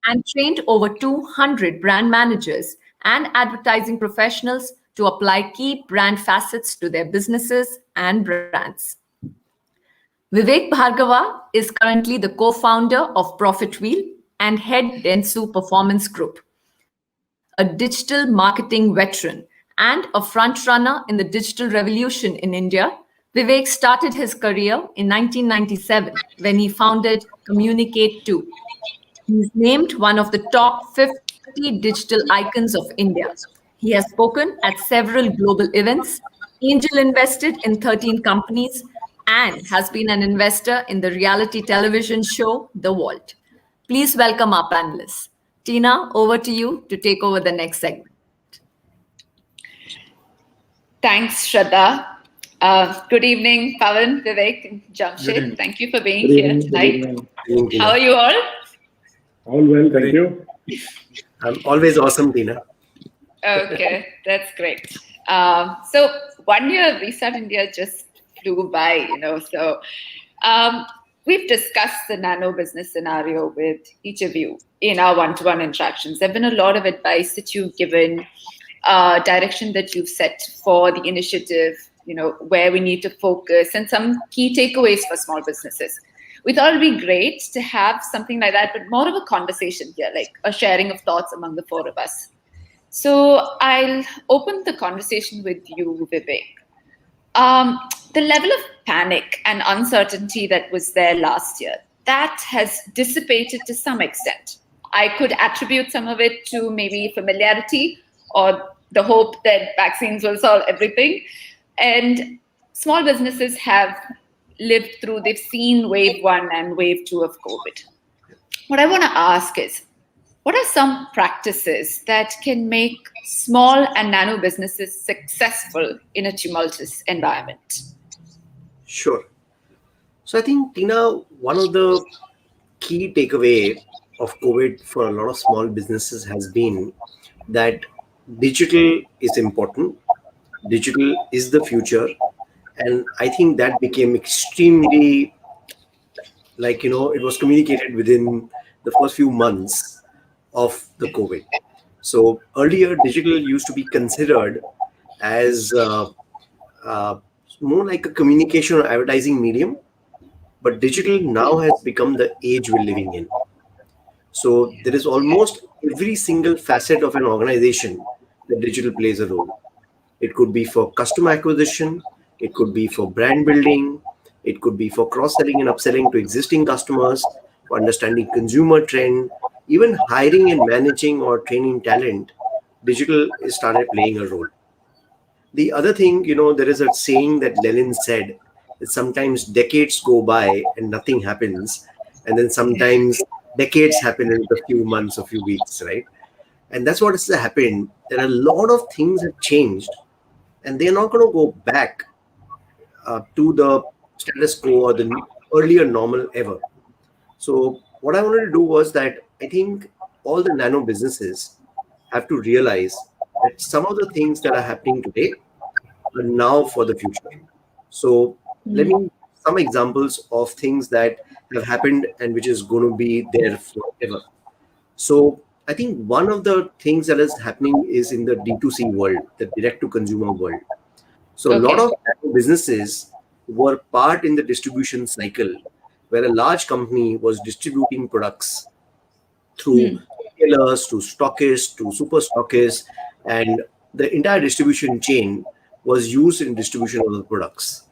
[SPEAKER 19] and trained over 200 brand managers and advertising professionals to apply key brand facets to their businesses and brands. Vivek Bhargava is currently the co-founder of Profit Wheel and head Dentsu Performance Group. A digital marketing veteran and a frontrunner in the digital revolution in India, Vivek started his career in 1997 when he founded Communicate2. He's named one of the top 50 digital icons of India. He has spoken at several global events, angel invested in 13 companies, and has been an investor in the reality television show The Vault. Please welcome our panelists. Tina, over to you to take over the next segment.
[SPEAKER 1] Thanks, Shraddha. Good evening, Pavan, Vivek, and Jamshed. Thank you for being here tonight. How are you all?
[SPEAKER 2] All well, thank you. I'm always awesome, Tina.
[SPEAKER 1] Okay, that's great. So 1 year of Restart India just flew by, So we've discussed the nano business scenario with each of you in our one-to-one interactions. There've been a lot of advice that you've given, direction that you've set for the initiative, where we need to focus, and some key takeaways for small businesses. We thought it'd be great to have something like that, but more of a conversation here, like a sharing of thoughts among the 4 of us. So I'll open the conversation with you, Vivek. The level of panic and uncertainty that was there last year, that has dissipated to some extent. I could attribute some of it to maybe familiarity or the hope that vaccines will solve everything. And small businesses have lived through, they've seen wave 1 and wave 2 of COVID. What I want to ask is, what are some practices that can make small and nano businesses successful in a tumultuous environment?
[SPEAKER 2] Sure. So I think, Tina, one of the key takeaway of COVID for a lot of small businesses has been that digital is important. Digital is the future. And I think that became extremely, it was communicated within the first few months of the COVID. So earlier, digital used to be considered as uh, more like a communication or advertising medium, but digital now has become the age we're living in. So there is almost every single facet of an organization that digital plays a role. It could be for customer acquisition, it could be for brand building, it could be for cross-selling and upselling to existing customers, for understanding consumer trend, even hiring and managing or training talent. Digital is started playing a role. The other thing, there is a saying that Lenin said that sometimes decades go by and nothing happens, and then sometimes decades happen in a few months or few weeks, right? And that's what has happened. There are a lot of things have changed, and they're not going to go back to the status quo or the earlier normal ever. So what I wanted to do was that I think all the nano businesses have to realize that some of the things that are happening today are now for the future. So let me some examples of things that have happened and which is going to be there forever. So I think one of the things that is happening is in the D2C world, the direct to consumer world. So a lot of businesses were part in the distribution cycle where a large company was distributing products through retailers, to stockists, to super stockists, and the entire distribution chain was used in distribution of the products.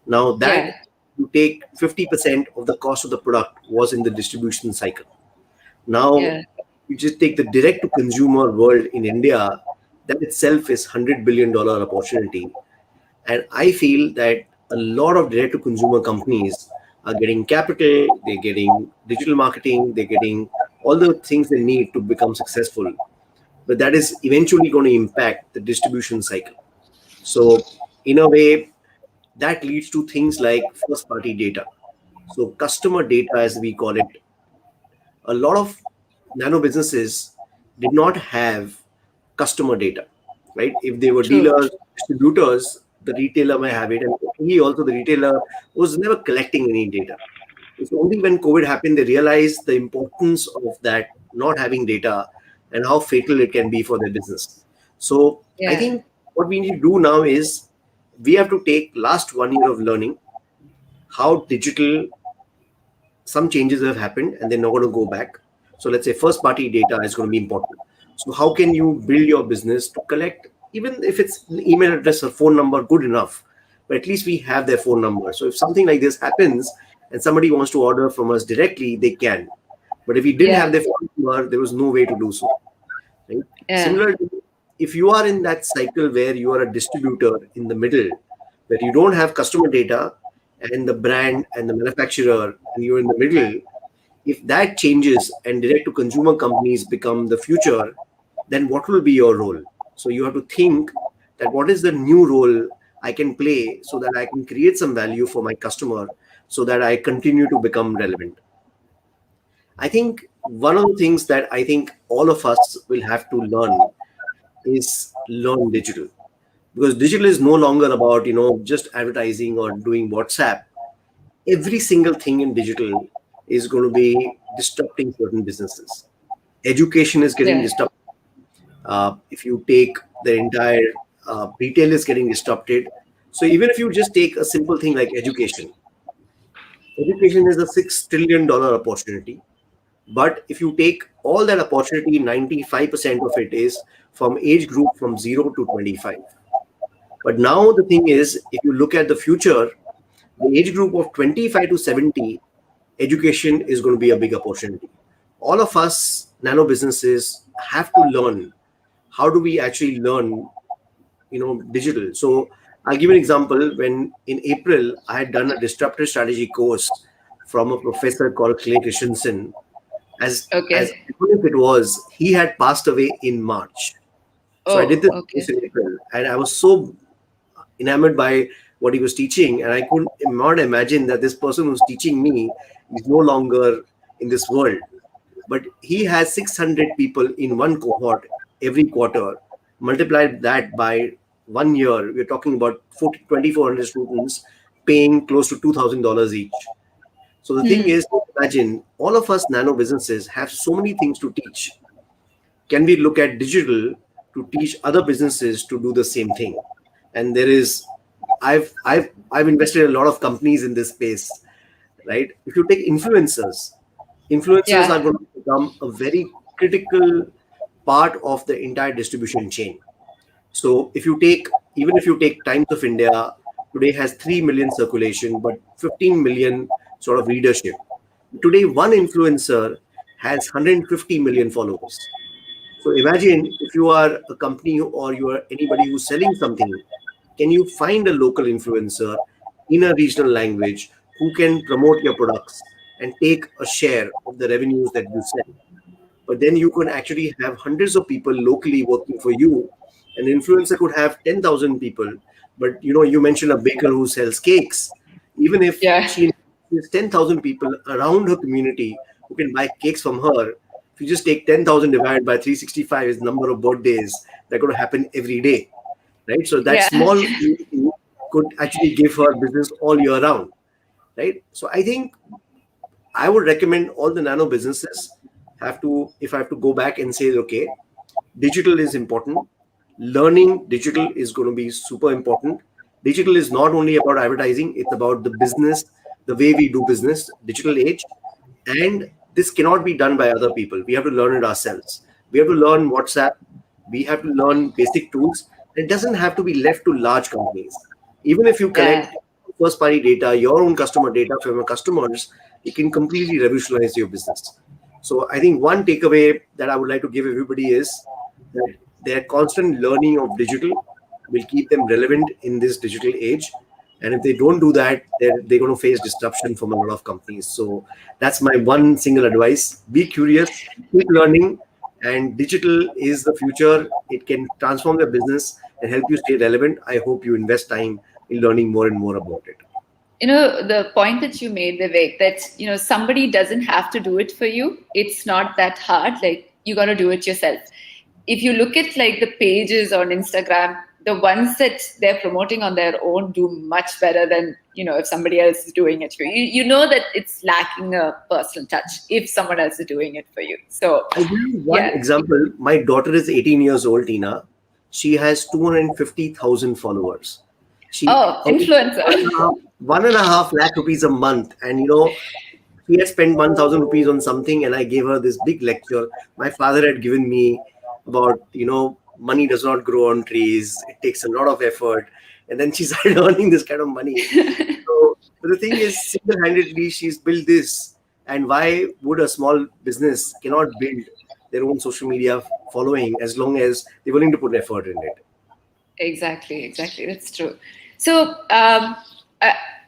[SPEAKER 2] Now that you take 50% of the cost of the product was in the distribution cycle. Now you just take the direct to consumer world in India, that itself is $100 billion opportunity. And I feel that a lot of direct to consumer companies are getting capital, they're getting digital marketing, they're getting all the things they need to become successful. But that is eventually going to impact the distribution cycle. So in a way, that leads to things like first party data. So customer data, as we call it, a lot of nano businesses did not have customer data, right? If they were dealers, distributors, the retailer may have it, and the retailer was never collecting any data. It's only when COVID happened they realized the importance of that not having data and how fatal it can be for their business. So I think what we need to do now is we have to take last 1 year of learning how digital, some changes have happened and they're not going to go back. So let's say first party data is going to be important. So how can you build your business to collect, even if it's an email address or phone number, good enough, but at least we have their phone number. So if something like this happens and somebody wants to order from us directly, they can. But if we didn't have their phone number, there was no way to do so. Right? Similarly, if you are in that cycle where you are a distributor in the middle, where you don't have customer data and the brand and the manufacturer, and you're in the middle, if that changes and direct to consumer companies become the future, then what will be your role? So you have to think that what is the new role I can play so that I can create some value for my customer so that I continue to become relevant. I think one of the things that I think all of us will have to learn is learn digital, because digital is no longer about, just advertising or doing WhatsApp. Every single thing in digital is going to be disrupting certain businesses. Education is getting disrupted. If you take the entire retail is getting disrupted. So even if you just take a simple thing like education is a $6 trillion opportunity. But if you take all that opportunity, 95% of it is from age group from 0 to 25. But now the thing is, if you look at the future, the age group of 25 to 70, education is going to be a big opportunity. All of us nano businesses have to learn. How do we actually learn, digital? So I'll give an example. When in April, I had done a disruptive strategy course from a professor called Clay Christensen. As ironic it was, he had passed away in March. So I did this course in April, and I was so enamored by what he was teaching, and I could not imagine that this person who's teaching me is no longer in this world. But he has 600 people in one cohort every quarter. Multiplied that by 1 year, we're talking about 2,400 students paying close to $2,000 each. So the thing is, imagine all of us nano businesses have so many things to teach. Can we look at digital to teach other businesses to do the same thing? And there is, I've invested in a lot of companies in this space, right? If you take influencers are going to become a very critical part of the entire distribution chain. So even if you take Times of India, today has 3 million circulation, but 15 million sort of readership. Today, one influencer has 150 million followers. So imagine if you are a company or you are anybody who's selling something, can you find a local influencer in a regional language who can promote your products and take a share of the revenues that you sell? But then you could actually have hundreds of people locally working for you. An influencer could have 10,000 people, but you mentioned a baker who sells cakes. Even if she has 10,000 people around her community who can buy cakes from her, if you just take 10,000 divided by 365 is the number of birthdays that are going to happen every day, right? So that small community could actually give her business all year round, right? So I think I would recommend all the nano businesses if I have to go back and say, okay, digital is important. Learning digital is going to be super important. Digital is not only about advertising, it's about the business, the way we do business, digital age. And this cannot be done by other people. We have to learn it ourselves. We have to learn WhatsApp. We have to learn basic tools. It doesn't have to be left to large companies. Even if you collect first party data, your own customer data from your customers, it can completely revolutionize your business. So I think one takeaway that I would like to give everybody is that their constant learning of digital will keep them relevant in this digital age. And if they don't do that, they're going to face disruption from a lot of companies. So that's my one single advice. Be curious, keep learning, and digital is the future. It can transform your business and help you stay relevant. I hope you invest time in learning more and more about it.
[SPEAKER 1] The point that you made, Vivek, that, somebody doesn't have to do it for you. It's not that hard. Like, you got to do it yourself. If you look at like the pages on Instagram, the ones that they're promoting on their own do much better than, if somebody else is doing it for you. You know that it's lacking a personal touch if someone else is doing it for you. So
[SPEAKER 2] I'll give you one example. My daughter is 18 years old, Tina. She has 250,000 followers.
[SPEAKER 1] Influencer.
[SPEAKER 2] 1.5 lakh rupees a month. And she had spent 1,000 rupees on something, and I gave her this big lecture. My father had given me about, money does not grow on trees. It takes a lot of effort. And then she started earning this kind of money. So the thing is, single-handedly, she's built this. And why would a small business cannot build their own social media following as long as they're willing to put effort in it?
[SPEAKER 1] Exactly. That's true. So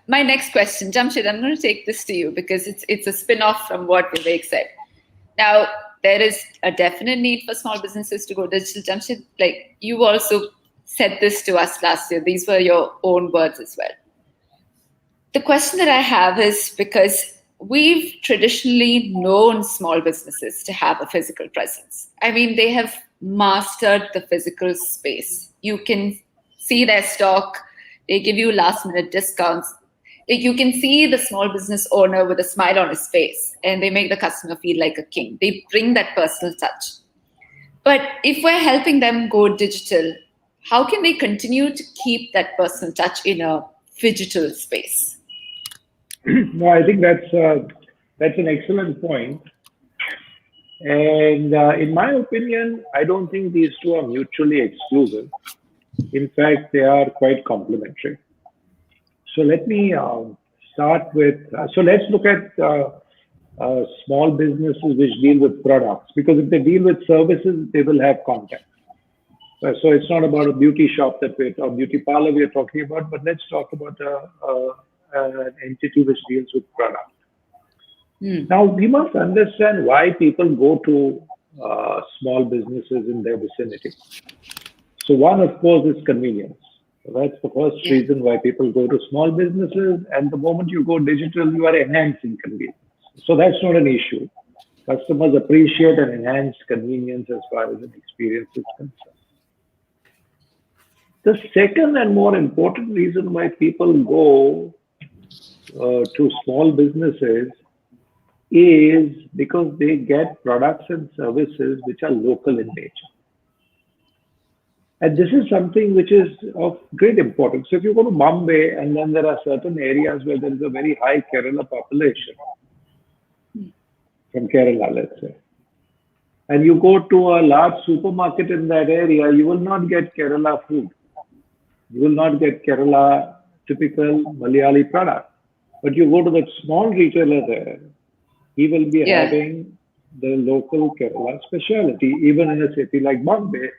[SPEAKER 1] my next question, Jamshid, I'm going to take this to you because it's a spin-off from what Vivek said. Now, there is a definite need for small businesses to go digital. Jamshid, like you also said this to us last year. These were your own words as well. The question that I have is because we've traditionally known small businesses to have a physical presence. I mean, they have mastered the physical space. You can see their stock. They give you last-minute discounts. You can see the small business owner with a smile on his face, and they make the customer feel like a king. They bring that personal touch. But if we're helping them go digital, how can they continue to keep that personal touch in a digital space?
[SPEAKER 3] No, I think that's an excellent point. And in my opinion, I don't think these two are mutually exclusive. In fact, they are quite complementary. So let me start with, so let's look at small businesses which deal with products, because if they deal with services, they will have contact. So it's not about a beauty shop or beauty parlor we're talking about, but let's talk about an entity which deals with product. Now, we must understand why people go to small businesses in their vicinity. So one, of course, is convenience. So that's the first reason why people go to small businesses. And the moment you go digital, you are enhancing convenience. So that's not an issue. Customers appreciate and enhance convenience as far as an experience is concerned. The second and more important reason why people go to small businesses is because they get products and services which are local in nature. And this is something which is of great importance. So if you go to Bombay, and then there are certain areas where there is a very high Kerala population, from Kerala, let's say, and you go to a large supermarket in that area, you will not get Kerala food. You will not get Kerala typical Malayali product. But you go to that small retailer there, he will be having the local Kerala specialty, even in a city like Bombay,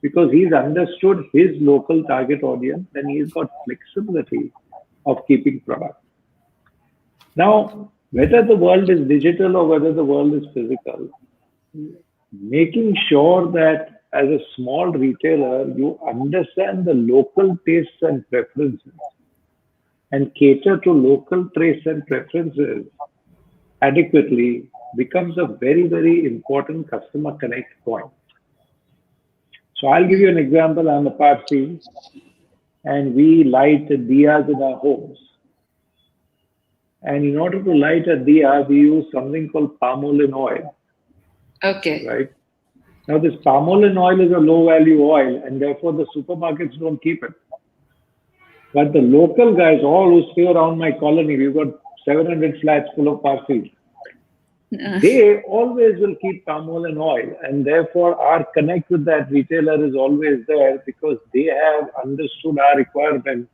[SPEAKER 3] because he's understood his local target audience and he's got flexibility of keeping product. Now, whether the world is digital or whether the world is physical, making sure that as a small retailer, you understand the local tastes and preferences and cater to local tastes and preferences adequately becomes a very, very important customer connect point. So I'll give you an example. I'm a Parsi, and we light diyas in our homes. And in order to light a diya, we use something called palm oil.
[SPEAKER 1] Okay.
[SPEAKER 3] Right? Now, this palm oil is a low-value oil, and therefore the supermarkets don't keep it. But the local guys, all who stay around my colony, we've got 700 flats full of Parsis. They always will keep palm oil, and therefore our connect with that retailer is always there because they have understood our requirement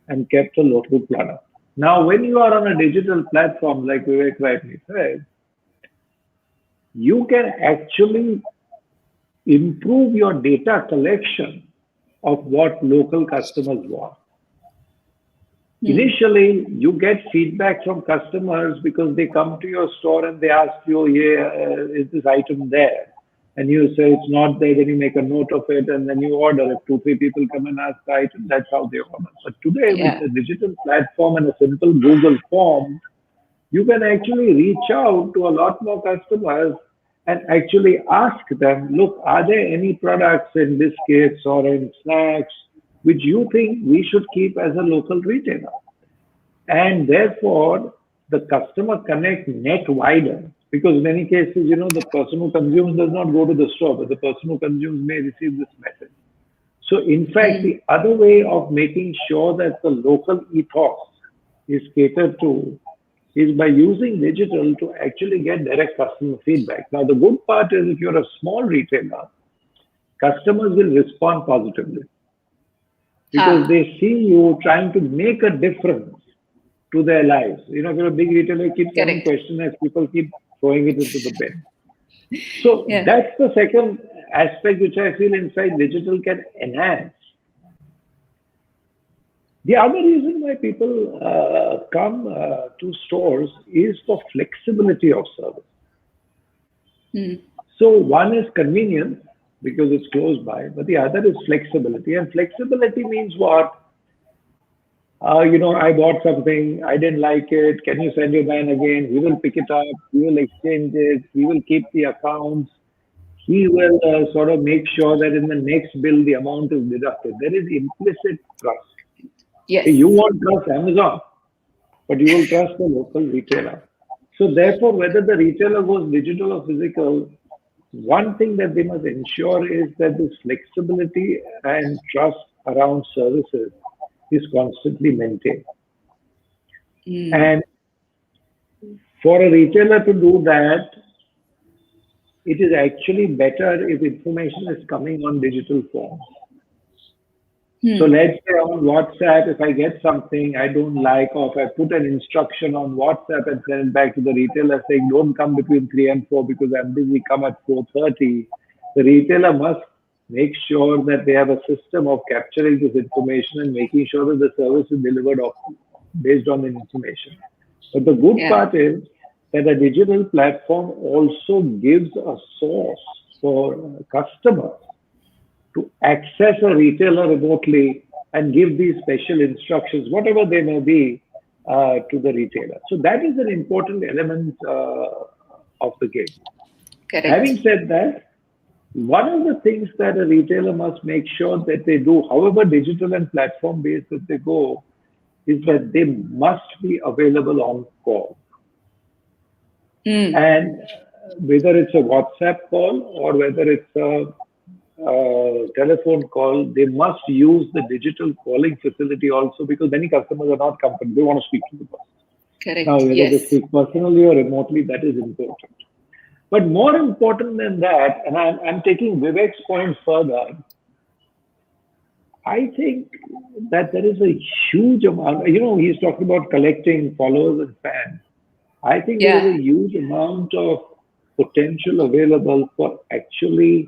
[SPEAKER 3] and kept a local product. Now, when you are on a digital platform, like Vivek rightly said, you can actually improve your data collection of what local customers want. Initially, you get feedback from customers because they come to your store and they ask you, is this item there? And you say it's not there, then you make a note of it and then you order. If 2-3 people come and ask the item, that's how they order. But today, with the digital platform and a simple Google form, you can actually reach out to a lot more customers and actually ask them, look, are there any products in biscuits or in snacks which you think we should keep as a local retailer? And therefore, the customer connect net wider, because in many cases, the person who consumes does not go to the store, but the person who consumes may receive this message. So in fact, the other way of making sure that the local ethos is catered to is by using digital to actually get direct customer feedback. Now, the good part is if you're a small retailer, customers will respond positively because they see you trying to make a difference to their lives. If you're a big retailer, you keep having questions as people keep throwing it into the bin. So that's the second aspect which I feel inside digital can enhance. The other reason why people come to stores is for flexibility of service. So one is convenience because it's close by, but the other is flexibility. And flexibility means what? I bought something, I didn't like it. Can you send your man again? We will pick it up. We will exchange it. We will keep the accounts. He will sort of make sure that in the next bill, the amount is deducted. There is implicit trust.
[SPEAKER 1] Yes.
[SPEAKER 3] You won't trust Amazon, but you will trust the local retailer. So therefore, whether the retailer goes digital or physical, one thing that they must ensure is that this flexibility and trust around services is constantly maintained. And for a retailer to do that, it is actually better if information is coming on digital form. So let's say on WhatsApp, if I get something I don't like, or if I put an instruction on WhatsApp and send it back to the retailer saying, don't come between 3 and 4 because I'm busy, come at 4:30, the retailer must make sure that they have a system of capturing this information and making sure that the service is delivered based on the information. But the good part is that a digital platform also gives a source for customers to access a retailer remotely and give these special instructions, whatever they may be, to the retailer. So that is an important element of the game.
[SPEAKER 1] Correct.
[SPEAKER 3] Having said that, one of the things that a retailer must make sure that they do, however digital and platform based that they go, is that they must be available on call. And whether it's a WhatsApp call or whether it's a telephone call, they must use the digital calling facility also, because many customers are not comfortable. They want to speak to the person.
[SPEAKER 1] Correct.
[SPEAKER 3] Now, whether they speak personally or remotely, that is important. But more important than that, and I'm taking Vivek's point further, I think that there is a huge amount, he's talking about collecting followers and fans. I think there is a huge amount of potential available for actually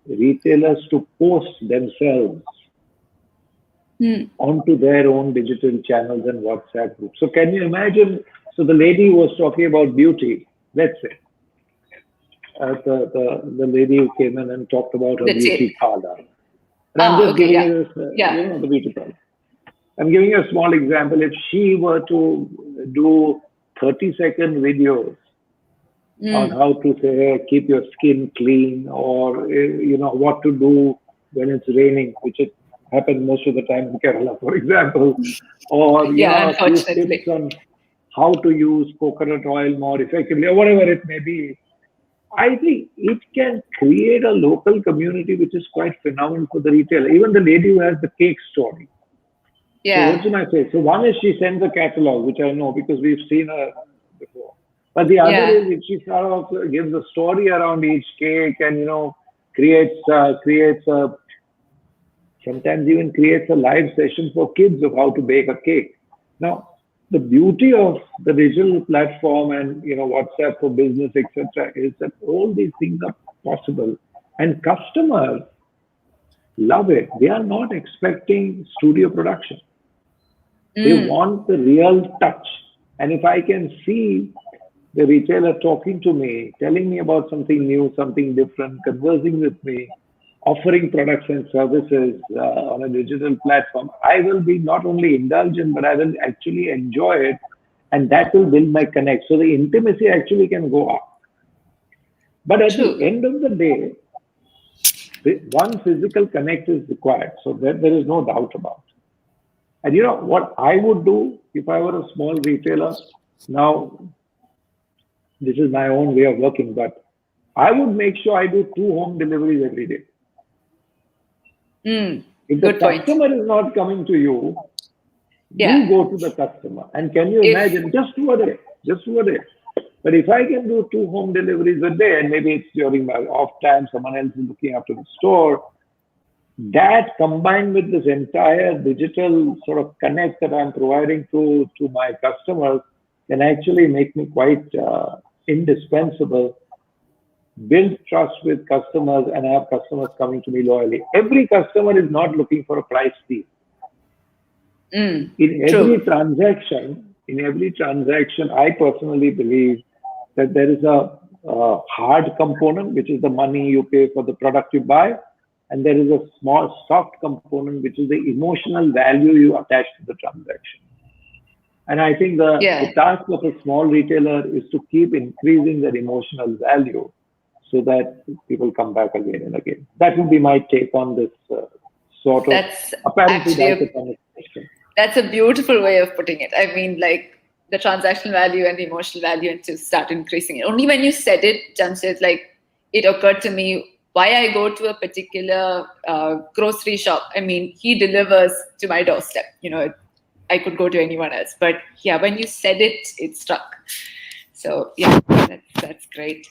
[SPEAKER 3] retailers to post themselves onto their own digital channels and WhatsApp groups. So can you imagine? So the lady was talking about beauty, let's say. The lady who came in and talked about her beauty parlor. And I'm just giving you this, the beauty parlor. I'm giving you a small example. If she were to do 30-second videos on how to say keep your skin clean, or what to do when it's raining, which it happens most of the time in Kerala, for example, or a few tips on how to use coconut oil more effectively, or whatever it may be. I think it can create a local community which is quite phenomenal for the retailer. Even the lady who has the cake story. So what can I say? So one is she sends a catalog, which I know because we've seen her before. But the other is if she sort of gives a story around each cake and, creates sometimes even creates a live session for kids of how to bake a cake. Now, the beauty of the digital platform and, WhatsApp for business, etc., is that all these things are possible. And customers love it. They are not expecting studio production. They want the real touch. And if I can see the retailer talking to me, telling me about something new, something different, conversing with me, offering products and services on a digital platform, I will be not only indulgent, but I will actually enjoy it. And that will build my connect. So the intimacy actually can go up. But at the end of the day, one physical connect is required. So there is no doubt about it. And what I would do if I were a small retailer, now this is my own way of working, but I would make sure I do 2 home deliveries every day. If the customer is not coming to you, you go to the customer. And can you imagine, just 2 a day. But if I can do 2 home deliveries a day, and maybe it's during my off time, someone else is looking after the store, that combined with this entire digital sort of connect that I'm providing to my customers can actually make me quite indispensable, build trust with customers, and have customers coming to me loyally. Every customer is not looking for a price deal. In every transaction, I personally believe that there is a hard component, which is the money you pay for the product you buy, and there is a small soft component, which is the emotional value you attach to the transaction. And I think the task of a small retailer is to keep increasing their emotional value so that people come back again and again. That would be my take on this sort of apparently
[SPEAKER 1] that's a beautiful way of putting it. I mean, like the transactional value and the emotional value, and to start increasing it. Only when you said it, Jamshid, like it occurred to me why I go to a particular grocery shop. I mean, he delivers to my doorstep. I could go to anyone else. But when you said it, it struck. So yeah, that's great.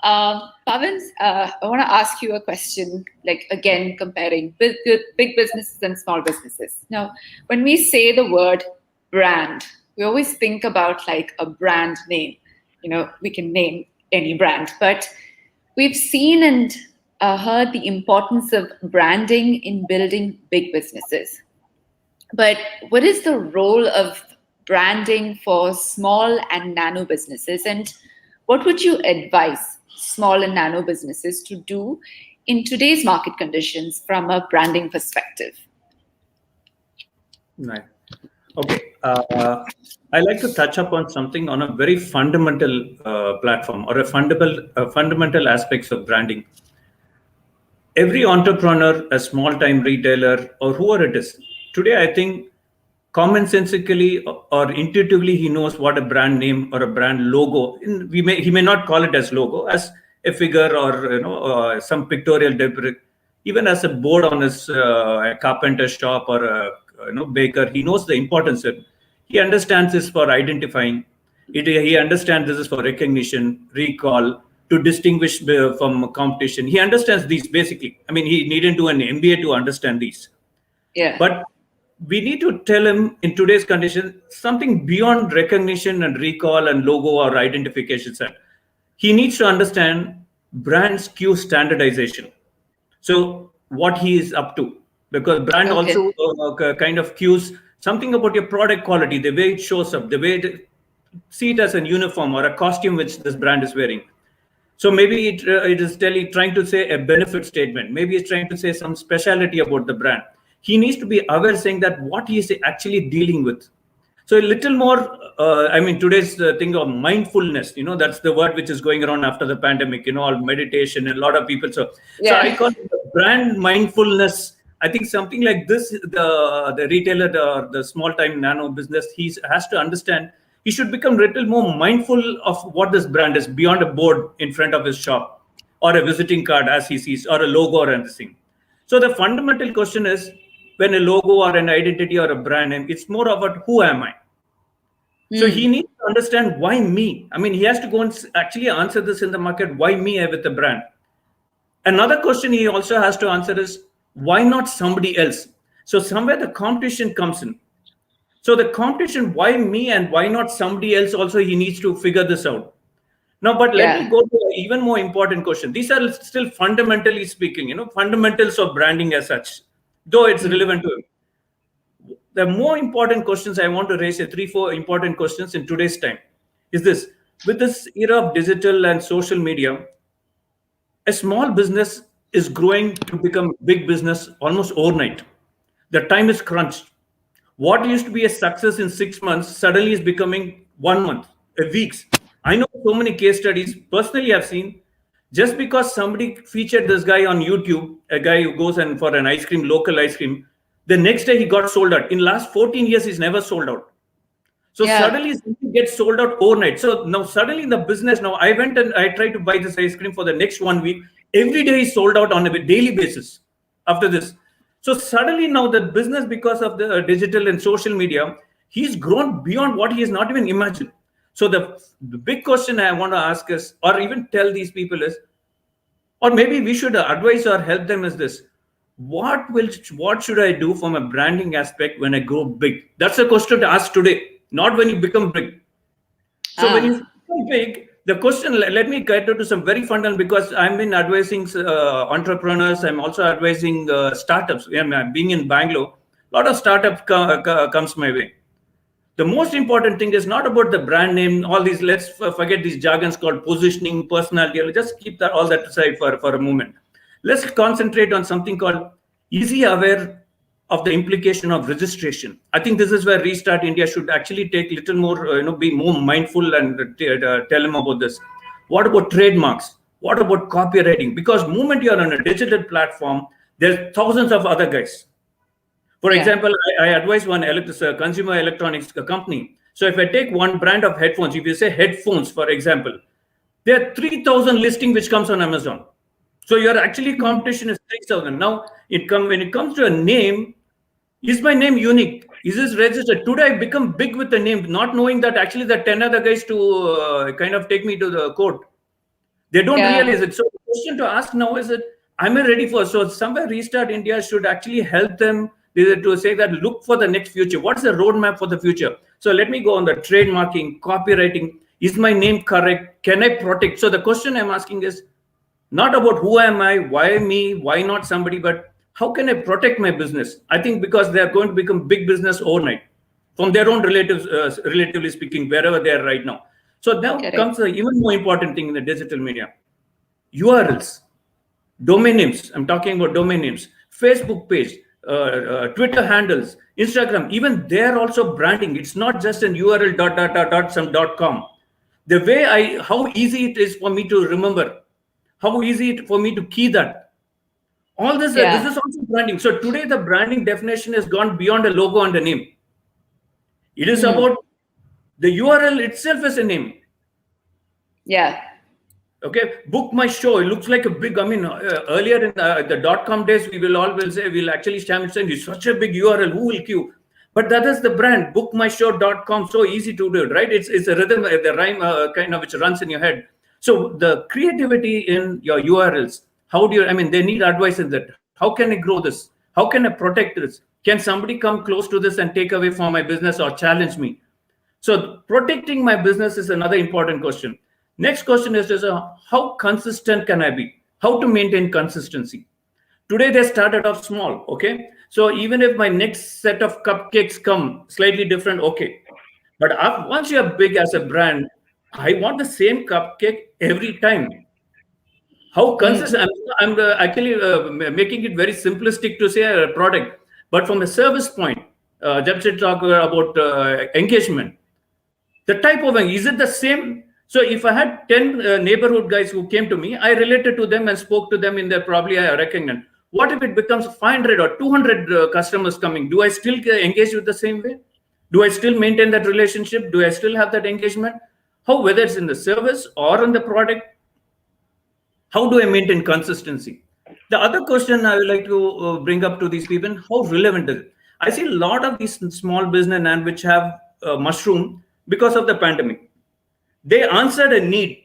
[SPEAKER 1] Pavan, I want to ask you a question, like again, comparing big businesses and small businesses. Now, when we say the word brand, we always think about like a brand name. We can name any brand, but we've seen and heard the importance of branding in building big businesses. But what is the role of branding for small and nano businesses? And what would you advise small and nano businesses to do in today's market conditions from a branding perspective?
[SPEAKER 4] Right. Okay. I like to touch upon something on a very fundamental platform or a fundamental aspects of branding. Every entrepreneur, a small-time retailer, or whoever it is, today I think commonsensically or intuitively he knows what a brand name or a brand logo. He may not call it as logo, as a figure or some pictorial debris, even as a board on his a carpenter shop or a baker. He knows the importance of it. He understands this for identifying. He understands this is for recognition, recall, to distinguish from competition. He understands these basically. I mean, he needn't do an MBA to understand these.
[SPEAKER 1] Yeah.
[SPEAKER 4] But we need to tell him in today's condition something beyond recognition and recall and logo or identification set. He needs to understand brand SKU standardization. So what he is up to, because brand also kind of cues something about your product quality, the way it shows up, the way see it as a uniform or a costume which this brand is wearing. So maybe it is trying to say a benefit statement. Maybe it's trying to say some speciality about the brand. He needs to be aware, saying that what he is actually dealing with. So a little more, today's thing of mindfulness, that's the word which is going around after the pandemic, all meditation and a lot of people. So I call it brand mindfulness. I think something like this, the retailer, the small time nano business, he has to understand. He should become a little more mindful of what this brand is beyond a board in front of his shop or a visiting card as he sees, or a logo or anything. So the fundamental question is, when a logo or an identity or a brand name, it's more about who am I? So he needs to understand why me. I mean, he has to go and actually answer this in the market. Why me with the brand? Another question he also has to answer is, why not somebody else? So somewhere the competition comes in. So the competition, why me and why not somebody else? Also, he needs to figure this out. Now, but let me go to an even more important question. These are still fundamentally speaking, fundamentals of branding as such, though it's relevant to him. The more important questions I want to raise, 3-4 important questions in today's time, is this: with this era of digital and social media, a small business is growing to become big business almost overnight. The time is crunched. What used to be a success in 6 months suddenly is becoming 1 month, a weeks. I know so many case studies. Personally, I've seen, just because somebody featured this guy on YouTube, a guy who goes and for an ice cream, local ice cream, the next day he got sold out. In last 14 years, he's never sold out. So suddenly something gets sold out overnight. So now suddenly in the business, now I went and I tried to buy this ice cream for the next 1 week. Every day he's sold out on a daily basis after this. So suddenly now the business, because of the digital and social media, he's grown beyond what he has not even imagined. So the big question I want to ask is, or even tell these people is, or maybe we should advise or help them is this: what should I do from a branding aspect when I grow big? That's a question to ask today, not when you become big. So when you become big, the question, let me get to some very fundamental, because I've been advising entrepreneurs. I'm also advising startups. Being in Bangalore, a lot of startup comes my way. The most important thing is not about the brand name, all these, let's forget these jargons called positioning, personality. Just keep all that aside for a moment. Let's concentrate on something called easy aware of the implication of registration. I think this is where Restart India should actually take a little more, be more mindful and tell them about this. What about trademarks? What about copywriting? Because the moment you're on a digital platform, there's thousands of other guys. For example, I advise one consumer electronics company. So if I take one brand of headphones, if you say headphones, for example, there are 3,000 listing which comes on Amazon. So your actually competition is 6,000. Now, when it comes to a name, is my name unique? Is this registered? Today I become big with the name, not knowing that actually the 10 other guys to kind of take me to the court. They don't realize it. So the question to ask now is that, am I ready for? So somewhere Restart India should actually help them to say that look for the next future. What's the roadmap for the future? So let me go on the trademarking, copywriting. Is my name correct? Can I protect? So the question I'm asking is not about who am I, why me, why not somebody, but how can I protect my business? I think because they are going to become big business overnight from their own relatives, relatively speaking, wherever they are right now. So now comes the even more important thing in the digital media. URLs, domain names. I'm talking about domain names, Facebook page, Twitter handles, Instagram. Even they're also branding. It's not just an URL some .com. The way how easy it is for me to remember, how easy it for me to key that. All this, this is also branding. So today the branding definition has gone beyond a logo and a name. It is about the URL itself as a name.
[SPEAKER 1] Yeah.
[SPEAKER 4] Okay, book my show. It looks like a big. I mean, earlier in the .com days, we will always say we'll actually stand and say it's such a big URL. Who will queue? But that is the brand. Bookmyshow.com. So easy to do, right? It's a rhythm, the rhyme kind of which runs in your head. So the creativity in your URLs. How do you? I mean, they need advice in that. How can I grow this? How can I protect this? Can somebody come close to this and take away from my business or challenge me? So protecting my business is another important question. Next question is how consistent can I be? How to maintain consistency? Today they started off small, okay? So even if my next set of cupcakes come slightly different, okay. But once you're big as a brand, I want the same cupcake every time. How consistent? I'm actually making it very simplistic to say a product, but from a service point, just to talk about engagement. The type of is it the same? So if I had 10 neighborhood guys who came to me, I related to them and spoke to them in their probably I recognize. What if it becomes 500 or 200 customers coming? Do I still engage with the same way? Do I still maintain that relationship? Do I still have that engagement? How, whether it's in the service or in the product, how do I maintain consistency? The other question I would like to bring up to these people, how relevant is it? I see a lot of these small business and which have mushroomed because of the pandemic. They answered a need.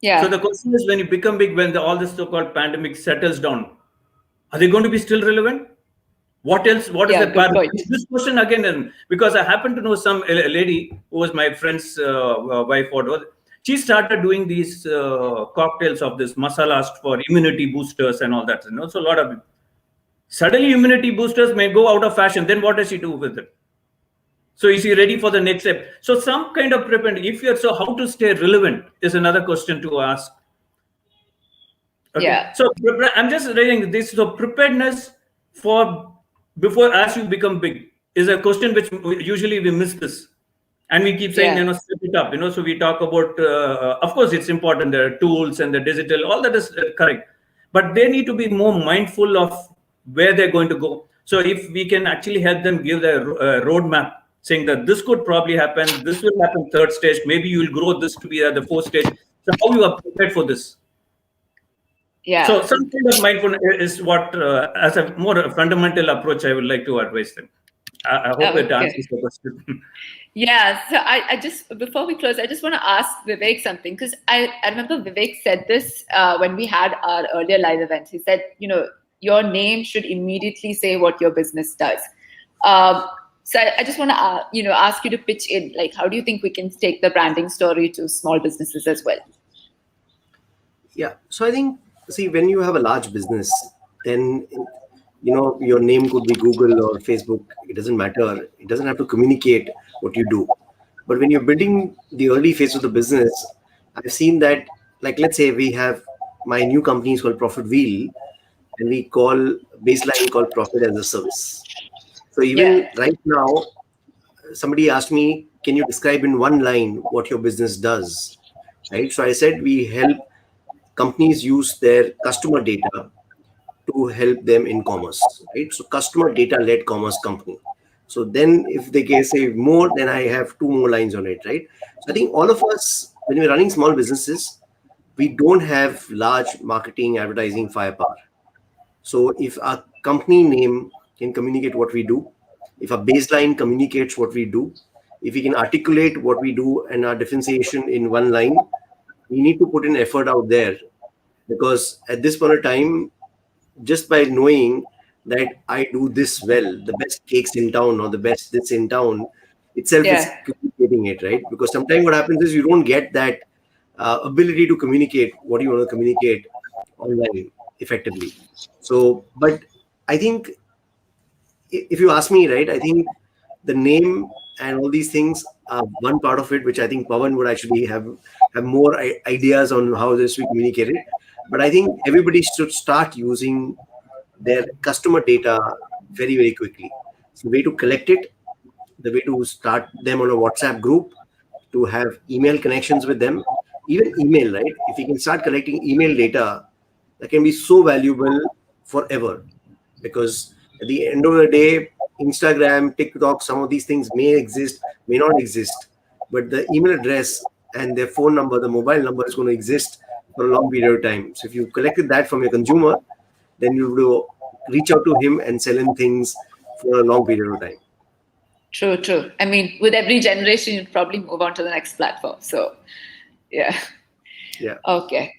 [SPEAKER 1] Yeah.
[SPEAKER 4] So the question is, when you become big, when all this so-called pandemic settles down, are they going to be still relevant? What else? What is the part? This question again, because I happen to know some lady who was my friend's wife. She started doing these cocktails of this masalas for immunity boosters and all that. So a lot of suddenly immunity boosters may go out of fashion. Then what does she do with it? So is he ready for the next step? So some kind of prepared. If you're so, how to stay relevant is another question to ask. Okay.
[SPEAKER 1] Yeah.
[SPEAKER 4] So I'm just writing this. So preparedness for before as you become big is a question which usually we miss this, and we keep saying step it up. So we talk about. Of course, it's important. There are tools and the digital. All that is correct, but they need to be more mindful of where they're going to go. So if we can actually help them give the roadmap, saying that this could probably happen, this will happen third stage, maybe you will grow this to be at the fourth stage. So how you are prepared for this?
[SPEAKER 1] Yeah.
[SPEAKER 4] So some kind of mindfulness is what, as a more fundamental approach, I would like to advise them. I hope it answers the question.
[SPEAKER 1] Yeah. So I just, before we close, I just want to ask Vivek something, because I remember Vivek said this when we had our earlier live event. He said, your name should immediately say what your business does. So I just want to, ask you to pitch in, like, how do you think we can take the branding story to small businesses as well?
[SPEAKER 2] Yeah. So I think, see, when you have a large business, then, your name could be Google or Facebook. It doesn't matter. It doesn't have to communicate what you do. But when you're building the early phase of the business, I've seen that, like, let's say we have my new company is called Profit Wheel, and we call baseline called Profit as a Service. So even right now, somebody asked me, can you describe in one line what your business does? Right. So I said we help companies use their customer data to help them in commerce. Right. So customer data led commerce company. So then if they can say more, then I have two more lines on it. Right. So I think all of us, when we're running small businesses, we don't have large marketing, advertising firepower. So if our company name can communicate what we do, if our baseline communicates what we do, if we can articulate what we do and our differentiation in one line, we need to put in effort out there, because at this point of time, just by knowing that I do this well, the best cakes in town or the best this in town, itself is communicating it, right? Because sometimes what happens is you don't get that ability to communicate what you want to communicate online effectively. So, but I think if you ask me, right, I think the name and all these things are one part of it, which I think Pawan would actually have more ideas on how this we communicate it. But I think everybody should start using their customer data very, very quickly. So the way to collect it, the way to start them on a WhatsApp group, to have email connections with them, even email, right? If you can start collecting email data, that can be so valuable forever. Because at the end of the day, Instagram, TikTok, some of these things may exist, may not exist, but the email address and their phone number, the mobile number is going to exist for a long period of time. So if you collected that from your consumer, then you will reach out to him and sell him things for a long period of time.
[SPEAKER 1] True. I mean, with every generation, you'd probably move on to the next platform. So, yeah. Okay.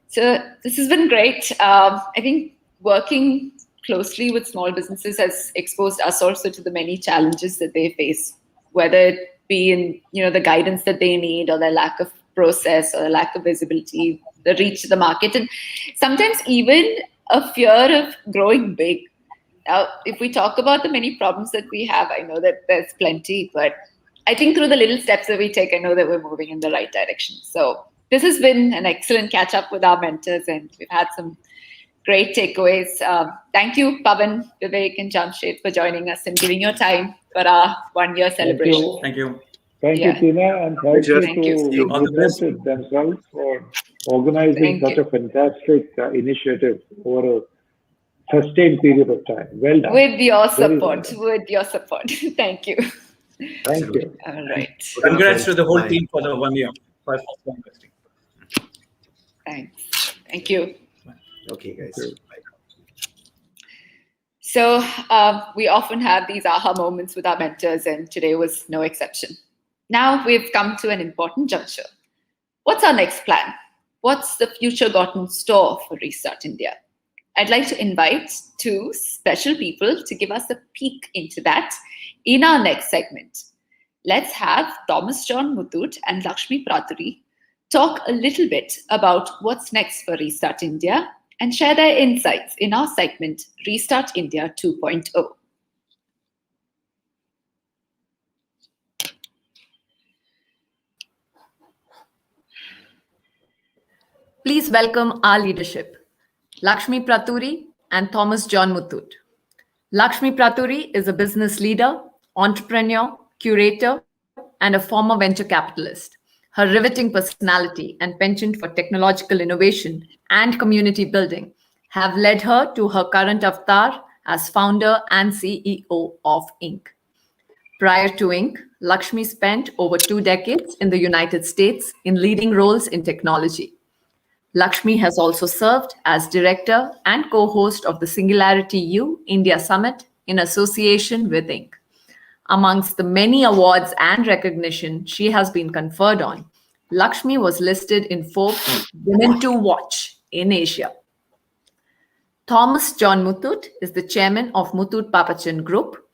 [SPEAKER 1] So this has been great. I think working closely with small businesses has exposed us also to the many challenges that they face, whether it be in the guidance that they need, or their lack of process, or the lack of visibility, the reach to the market, and sometimes even a fear of growing big. Now, if we talk about the many problems that we have, I know that there's plenty, but I think through the little steps that we take, I know that we're moving in the right direction. So this has been an excellent catch up with our mentors, and we've had some great takeaways. Thank you, Pawan, Vivek, and Jamshed for joining us and giving your time for our 1 year celebration.
[SPEAKER 4] Thank you.
[SPEAKER 3] Thank you, Tina, and thank you to Mindfulness themselves for organizing such a fantastic initiative over a sustained period of time. Well done.
[SPEAKER 1] With your support. Thank you.
[SPEAKER 3] Thank you.
[SPEAKER 1] All right.
[SPEAKER 4] Congrats to the whole team for the 1 year.
[SPEAKER 1] Thanks. Thank you.
[SPEAKER 2] Okay, guys. Bye.
[SPEAKER 1] So we often have these aha moments with our mentors, and today was no exception. Now we've come to an important juncture. What's our next plan? What's the future got in store for Restart India? I'd like to invite two special people to give us a peek into that in our next segment. Let's have Thomas John Muthoot and Lakshmi Praturi talk a little bit about what's next for Restart India and share their insights in our segment Restart India 2.0.
[SPEAKER 19] Please welcome our leadership, Lakshmi Praturi and Thomas John Muthoot. Lakshmi Praturi is a business leader, entrepreneur, curator, and a former venture capitalist. Her riveting personality and penchant for technological innovation and community building have led her to her current avatar as founder and CEO of Inc. Prior to Inc., Lakshmi spent over 2 decades in the United States in leading roles in technology. Lakshmi has also served as director and co-host of the Singularity U India Summit in association with Inc. Amongst the many awards and recognition she has been conferred on, Lakshmi was listed in Forbes Women to Watch in Asia. Thomas John Muthoot is the chairman of Muthoot Papachan Group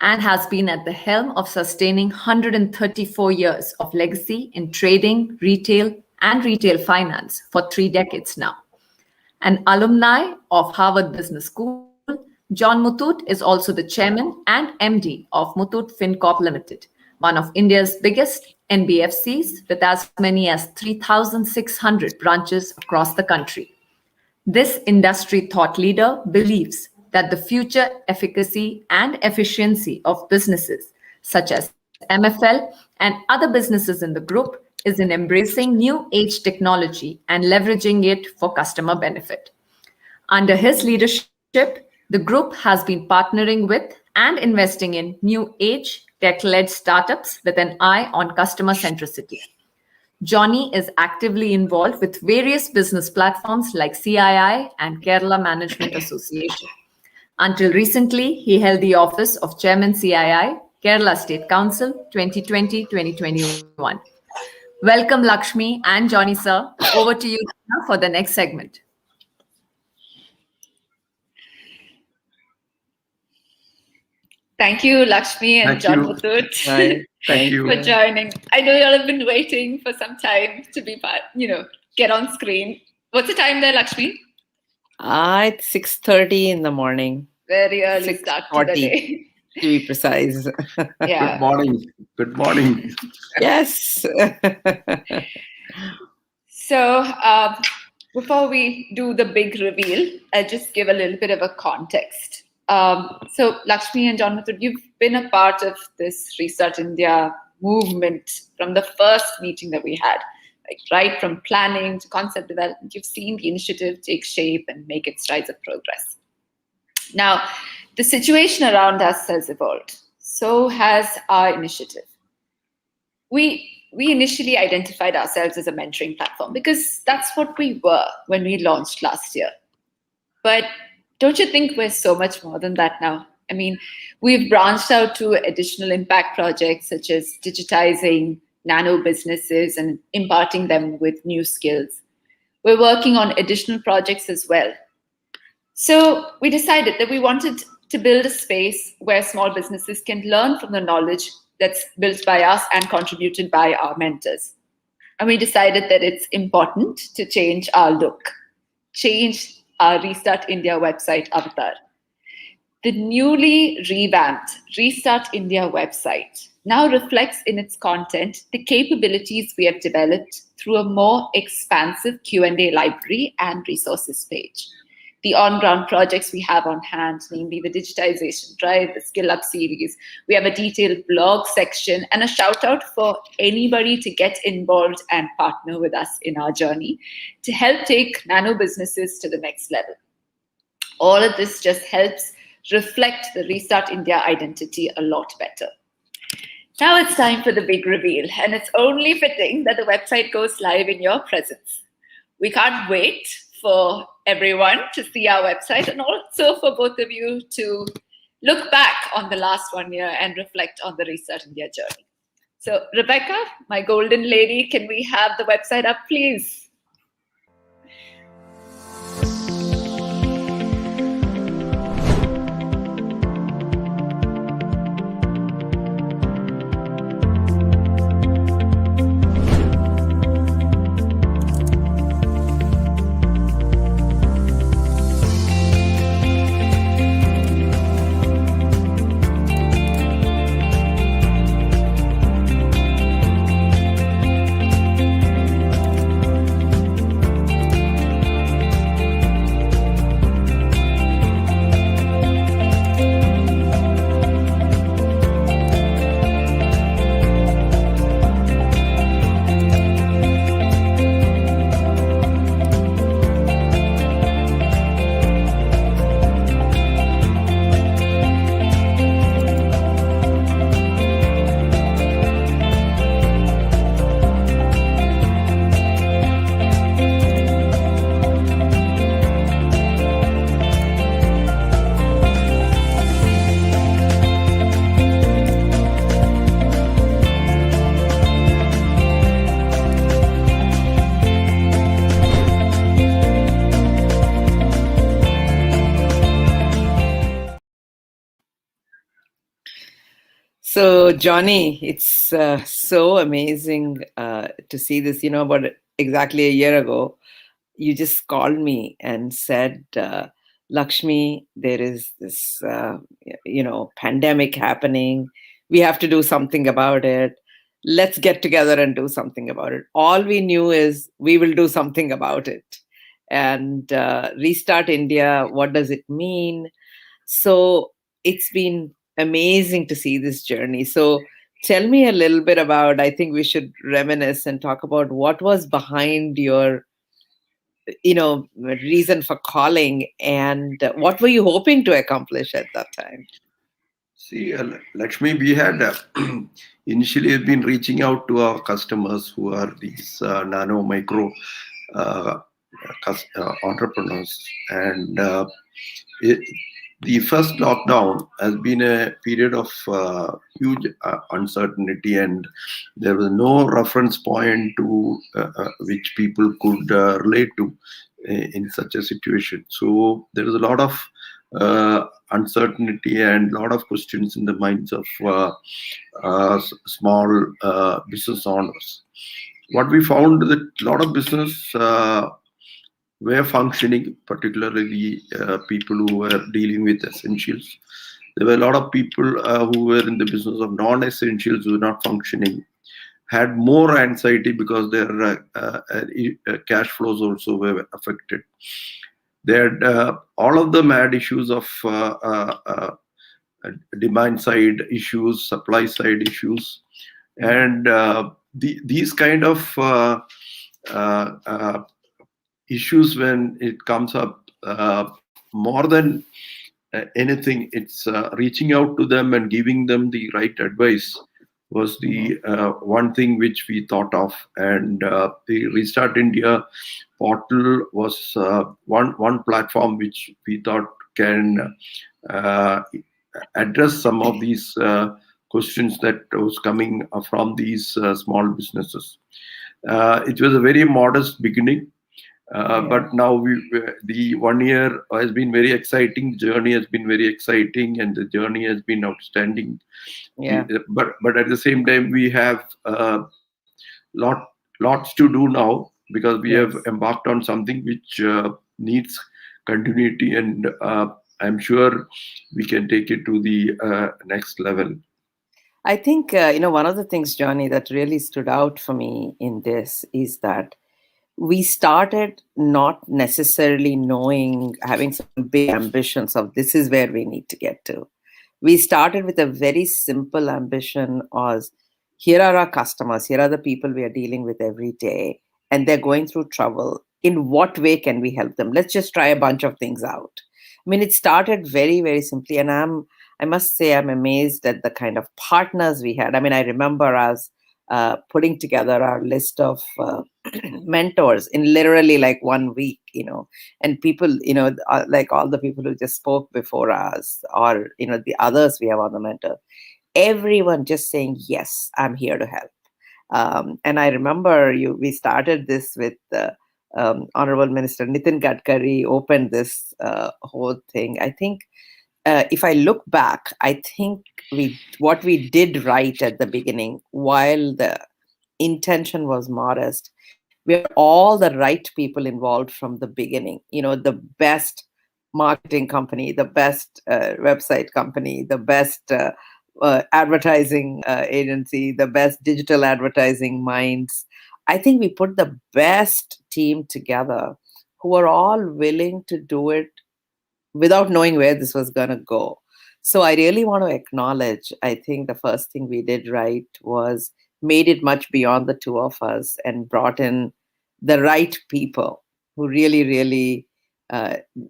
[SPEAKER 19] and has been at the helm of sustaining 134 years of legacy in trading, retail, and retail finance for 3 decades now. An alumni of Harvard Business School, John Muthoot is also the chairman and MD of Muthoot FinCorp Limited, one of India's biggest NBFCs with as many as 3,600 branches across the country. This industry thought leader believes that the future efficacy and efficiency of businesses such as MFL and other businesses in the group is in embracing new age technology and leveraging it for customer benefit. Under his leadership, the group has been partnering with and investing in new age tech-led startups with an eye on customer centricity. Johnny is actively involved with various business platforms like CII and Kerala Management Association. Until recently, he held the office of Chairman CII, Kerala State Council, 2020-2021. Welcome, Lakshmi and Johnny, sir. Over to you now for the next segment.
[SPEAKER 1] Thank you, Lakshmi and
[SPEAKER 5] Thank
[SPEAKER 1] John
[SPEAKER 5] you.
[SPEAKER 1] Muthoot,
[SPEAKER 5] Thank you.
[SPEAKER 1] for joining. I know you all have been waiting for some time to be part, get on screen. What's the time there, Lakshmi?
[SPEAKER 6] It's 6:30 in the morning.
[SPEAKER 1] Very early start to the
[SPEAKER 6] 6:40
[SPEAKER 1] day.
[SPEAKER 6] to be precise.
[SPEAKER 1] Yeah.
[SPEAKER 5] Good morning. Good morning.
[SPEAKER 6] Yes.
[SPEAKER 1] So before we do the big reveal, I'll just give a little bit of a context. So Lakshmi and John Muthoot, you've been a part of this Restart India movement from the first meeting that we had. Right from planning to concept development, you've seen the initiative take shape and make its strides of progress. Now, the situation around us has evolved. So has our initiative. We initially identified ourselves as a mentoring platform because that's what we were when we launched last year. But don't you think we're so much more than that now? I mean, we've branched out to additional impact projects such as digitizing nano businesses and imparting them with new skills. We're working on additional projects as well. So we decided that we wanted to build a space where small businesses can learn from the knowledge that's built by us and contributed by our mentors. And we decided that it's important to change our look, change our Restart India website avatar. The newly revamped Restart India website now reflects in its content the capabilities we have developed through a more expansive Q&A library and resources page. The on-ground projects we have on hand, namely the digitization drive, the Skill Up series. We have a detailed blog section and a shout out for anybody to get involved and partner with us in our journey to help take nano businesses to the next level. All of this just helps reflect the Restart India identity a lot better. Now it's time for the big reveal, and it's only fitting that the website goes live in your presence. We can't wait for everyone to see our website and also for both of you to look back on the last 1 year and reflect on the Restart India journey. So Rebecca, my golden lady, can we have the website up, please?
[SPEAKER 6] So, Johnny, it's so amazing to see this. About exactly a year ago, you just called me and said, Lakshmi, there is this, pandemic happening. We have to do something about it. Let's get together and do something about it. All we knew is we will do something about it. And Restart India, what does it mean? So it's been amazing to see this journey. So tell me a little bit about, I think we should reminisce and talk about what was behind your, reason for calling and what were you hoping to accomplish at that time?
[SPEAKER 5] See, Lakshmi, we had initially been reaching out to our customers who are these nano micro entrepreneurs, and the first lockdown has been a period of huge uncertainty, and there was no reference point to which people could relate to in such a situation. So there is a lot of uncertainty and a lot of questions in the minds of small business owners. What we found that a lot of business were functioning, particularly people who were dealing with essentials. There were a lot of people who were in the business of non-essentials who were not functioning, had more anxiety because their cash flows also were affected. They had all of them had issues of demand side issues, supply side issues, and these kind of issues, when it comes up, more than anything, it's reaching out to them and giving them the right advice was the one thing which we thought of. And the Restart India portal was one platform which we thought can address some of these questions that was coming from these small businesses. It was a very modest beginning. But now the 1 year has been very exciting. The journey has been very exciting, and the journey has been outstanding.
[SPEAKER 6] Yeah.
[SPEAKER 5] But at the same time, we have lots to do now, because we have embarked on something which needs continuity, and I'm sure we can take it to the next level.
[SPEAKER 6] I think, one of the things, Johnny, that really stood out for me in this is that we started not necessarily having some big ambitions of this is where we need to get to. We started with a very simple ambition as here are our customers, here are the people we are dealing with every day, and they're going through trouble. In what way can we help them? Let's just try a bunch of things out. I mean, it started very, very simply, and I must say I'm amazed at the kind of partners we had. I mean, I remember us putting together our list of mentors in literally like 1 week, and people, like all the people who just spoke before us, or, the others we have on the mentor, everyone just saying, yes, I'm here to help. And I remember we started this with Honorable Minister Nitin Gadkari opened this whole thing. I think if I look back, I think what we did right at the beginning, while the intention was modest, we had all the right people involved from the beginning. The best marketing company, the best website company, the best advertising agency, the best digital advertising minds. I think we put the best team together who are all willing to do it without knowing where this was going to go. So I really want to acknowledge, I think the first thing we did right was made it much beyond the two of us and brought in the right people who really, really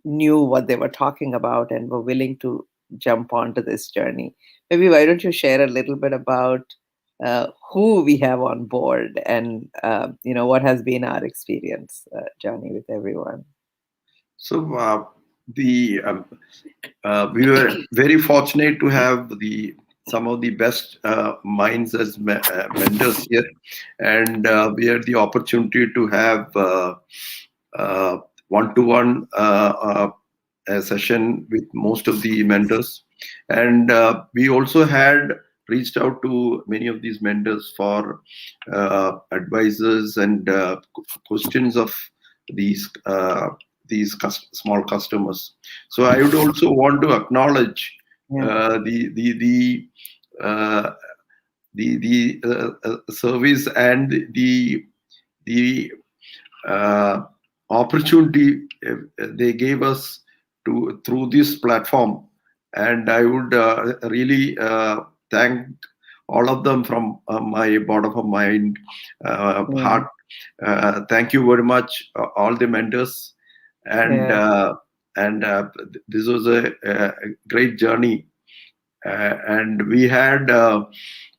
[SPEAKER 6] knew what they were talking about and were willing to jump onto this journey. Maybe why don't you share a little bit about who we have on board and, what has been our experience, Johnny, with everyone.
[SPEAKER 5] So we were very fortunate to have some of the best minds as mentors here, and we had the opportunity to have one-to-one a session with most of the mentors, and we also had reached out to many of these mentors for advices and questions of these small customers. So I would also want to acknowledge the service and the opportunity they gave us through this platform, and I would really thank all of them from my bottom of my heart. Thank you very much, all the mentors. And this was a great journey, and we had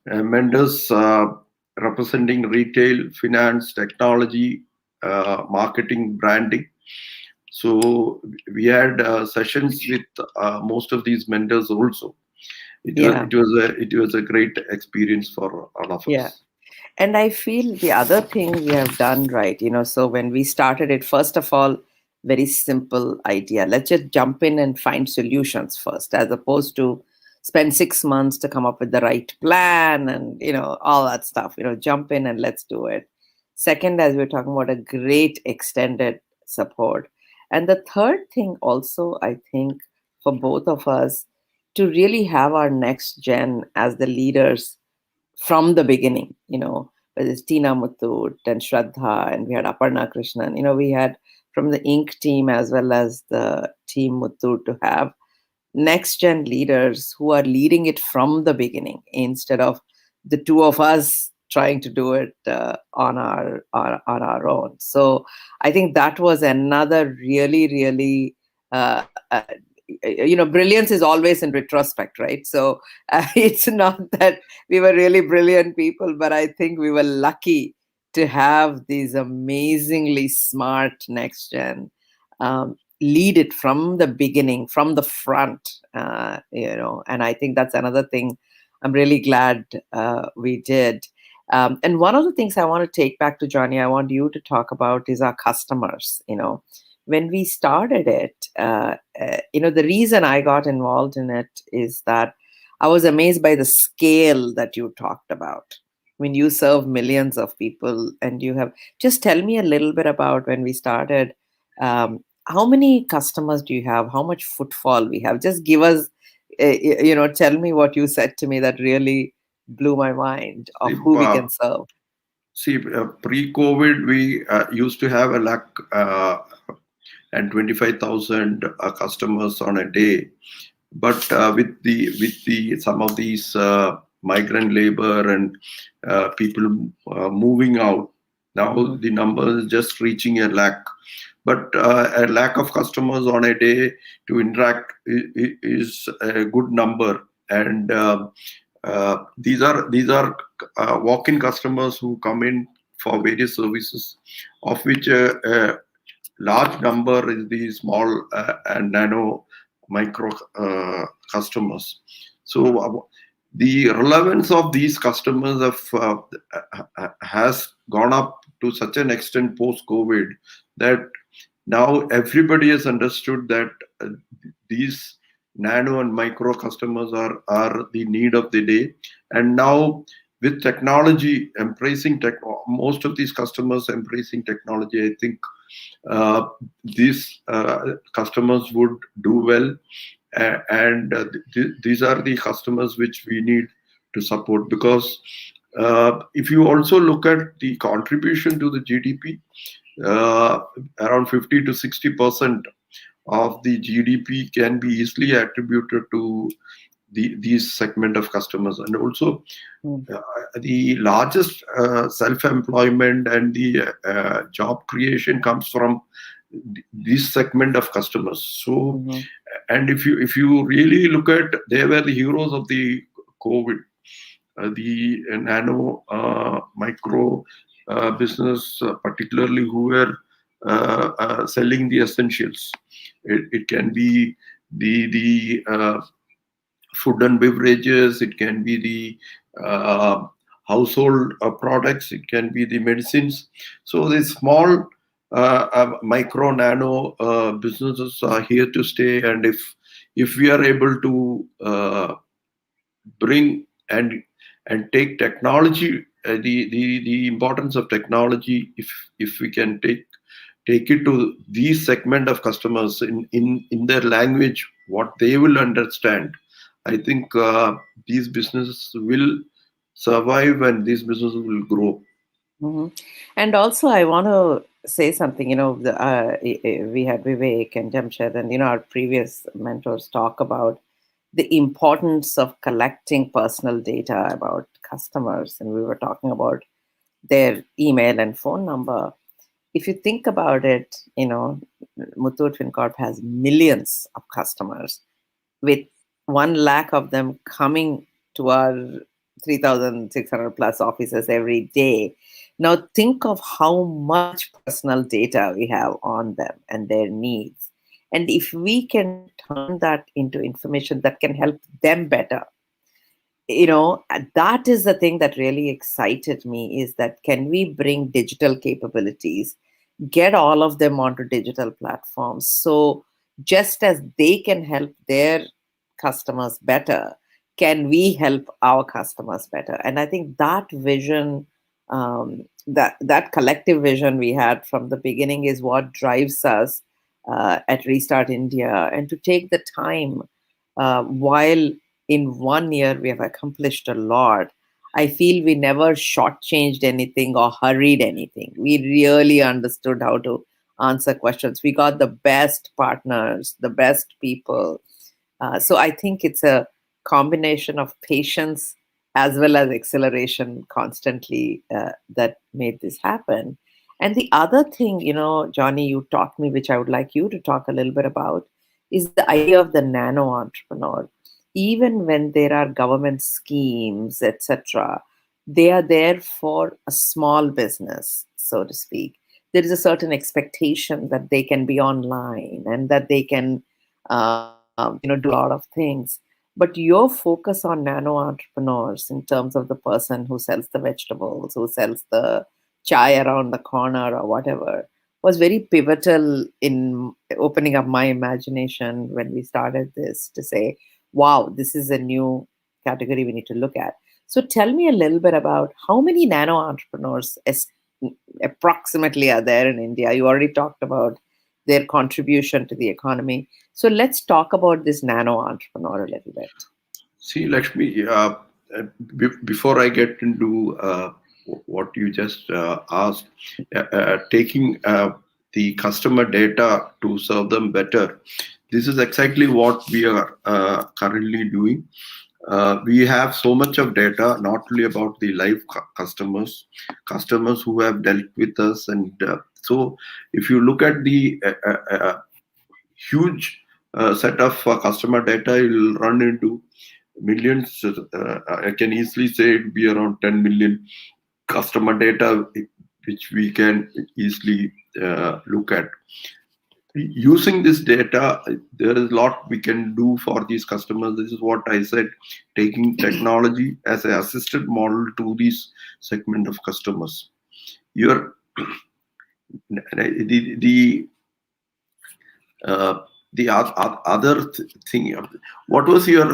[SPEAKER 5] mentors representing retail, finance, technology, marketing, branding, So we had sessions with most of these mentors also. It was a great experience for all of
[SPEAKER 6] Yeah.
[SPEAKER 5] us.
[SPEAKER 6] And I feel the other thing we have done right, so when we started it, first of all, very simple idea. Let's just jump in and find solutions first, as opposed to spend 6 months to come up with the right plan and, all that stuff. Jump in and let's do it. Second, as we're talking about, a great extended support. And the third thing also, I think, for both of us, to really have our next gen as the leaders from the beginning, whether it's Tina Muthoot and Shraddha, and we had Aparna Krishnan, we had from the Inc. team as well as the team Muthoot to have next gen leaders who are leading it from the beginning instead of the two of us trying to do it on our own. So I think that was another really, really brilliance is always in retrospect, right? So it's not that we were really brilliant people, but I think we were lucky to have these amazingly smart next gen lead it from the beginning, from the front, and I think that's another thing I'm really glad we did. And one of the things I want to take back to Johnny, I want you to talk about is our customers. When we started it, the reason I got involved in it is that I was amazed by the scale that you talked about. When you serve millions of people and you have, just tell me a little bit about when we started. How many customers do you have? How much footfall we have? Just give us, tell me what you said to me that really blew my mind of who we can serve.
[SPEAKER 5] See, pre-COVID, we used to have 125,000 customers on a day, but with the some of these migrant labor and people moving out, now the number is just reaching 1 lakh. But a lakh of customers on a day to interact is a good number, and these are walk-in customers who come in for various services, of which a large number is the small and nano micro customers. So the relevance of these customers has gone up to such an extent post-COVID that now everybody has understood that these nano and micro customers are the need of the day. And now with technology, most of these customers embracing technology, I think these customers would do well. And these are the customers which we need to support, because if you also look at the contribution to the GDP, around 50 to 60% of the GDP can be easily attributed to these segment of customers. And also the largest self-employment and the job creation comes from this segment of customers. So and if you really look at, they were the heroes of the COVID, the nano micro business, particularly who were selling the essentials. It can be the food and beverages, it can be the household products, it can be the medicines. So the small micro nano businesses are here to stay, and if we are able to bring and take technology, the importance of technology, if we can take it to these segment of customers in their language, what they will understand, I think these businesses will survive and these businesses will grow.
[SPEAKER 6] And also, I want to say something. We had Vivek and Jamshed and our previous mentors talk about the importance of collecting personal data about customers, and we were talking about their email and phone number. If you think about it, Muthoot FinCorp has millions of customers, with 1 lakh of them coming to our 3,600 plus offices every day. Now think of how much personal data we have on them and their needs. And if we can turn that into information that can help them better, that is the thing that really excited me, is that can we bring digital capabilities, get all of them onto digital platforms, so just as they can help their customers better, can we help our customers better? And I think that vision, that collective vision we had from the beginning, is what drives us at Restart India. And to take the time, while in 1 year we have accomplished a lot, I feel we never shortchanged anything or hurried anything. We really understood how to answer questions. We got the best partners, the best people. So I think it's a combination of patience as well as acceleration constantly that made this happen. And the other thing, Johnny, you taught me, which I would like you to talk a little bit about, is the idea of the nano entrepreneur. Even when there are government schemes, etc., they are there for a small business, so to speak. There is a certain expectation that they can be online and that they can, do a lot of things. But your focus on nano entrepreneurs, in terms of the person who sells the vegetables, who sells the chai around the corner or whatever, was very pivotal in opening up my imagination when we started this, to say, wow, this is a new category we need to look at. So tell me a little bit about how many nano entrepreneurs approximately are there in India. You already talked about their contribution to the economy. So let's talk about this nano entrepreneur a little bit.
[SPEAKER 5] See, Lakshmi, before I get into what you just asked, taking the customer data to serve them better, this is exactly what we are currently doing. We have so much of data, not only about the live customers who have dealt with us. And so if you look at the huge set of customer data, you'll run into millions. I can easily say it'd be around 10 million customer data, which we can easily look at. Using this data, there is a lot we can do for these customers. This is what I said, taking technology as an assisted model to these segment of customers. The other thing, what was your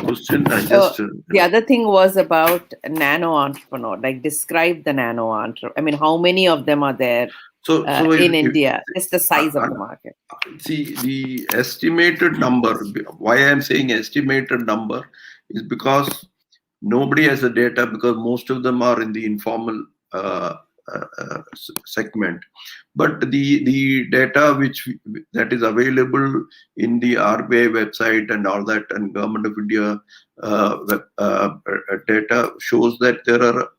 [SPEAKER 5] question?
[SPEAKER 6] The other thing was about nano entrepreneur. Like, describe the nano entrepreneur. I mean, how many of them are there in India? Just the size of the market.
[SPEAKER 5] See, the estimated number, why I'm saying estimated number, is because nobody has the data, because most of them are in the informal segment. But the data that is available in the RBI website and all that, and Government of India data shows that there are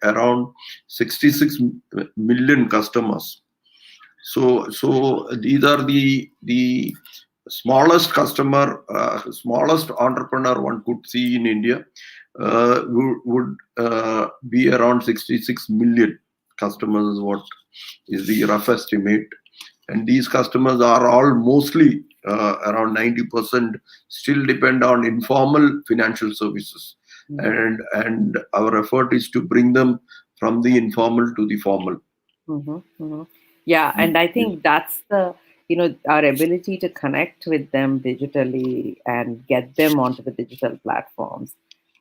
[SPEAKER 5] around 66 million customers. So these are the smallest customer, smallest entrepreneur one could see in India would be around 66 million customers, is what is the rough estimate. And these customers are all mostly around 90% still depend on informal financial services. Mm-hmm. And our effort is to bring them from the informal to the formal.
[SPEAKER 6] Mm-hmm, mm-hmm. Yeah, and I think that's the, our ability to connect with them digitally and get them onto the digital platforms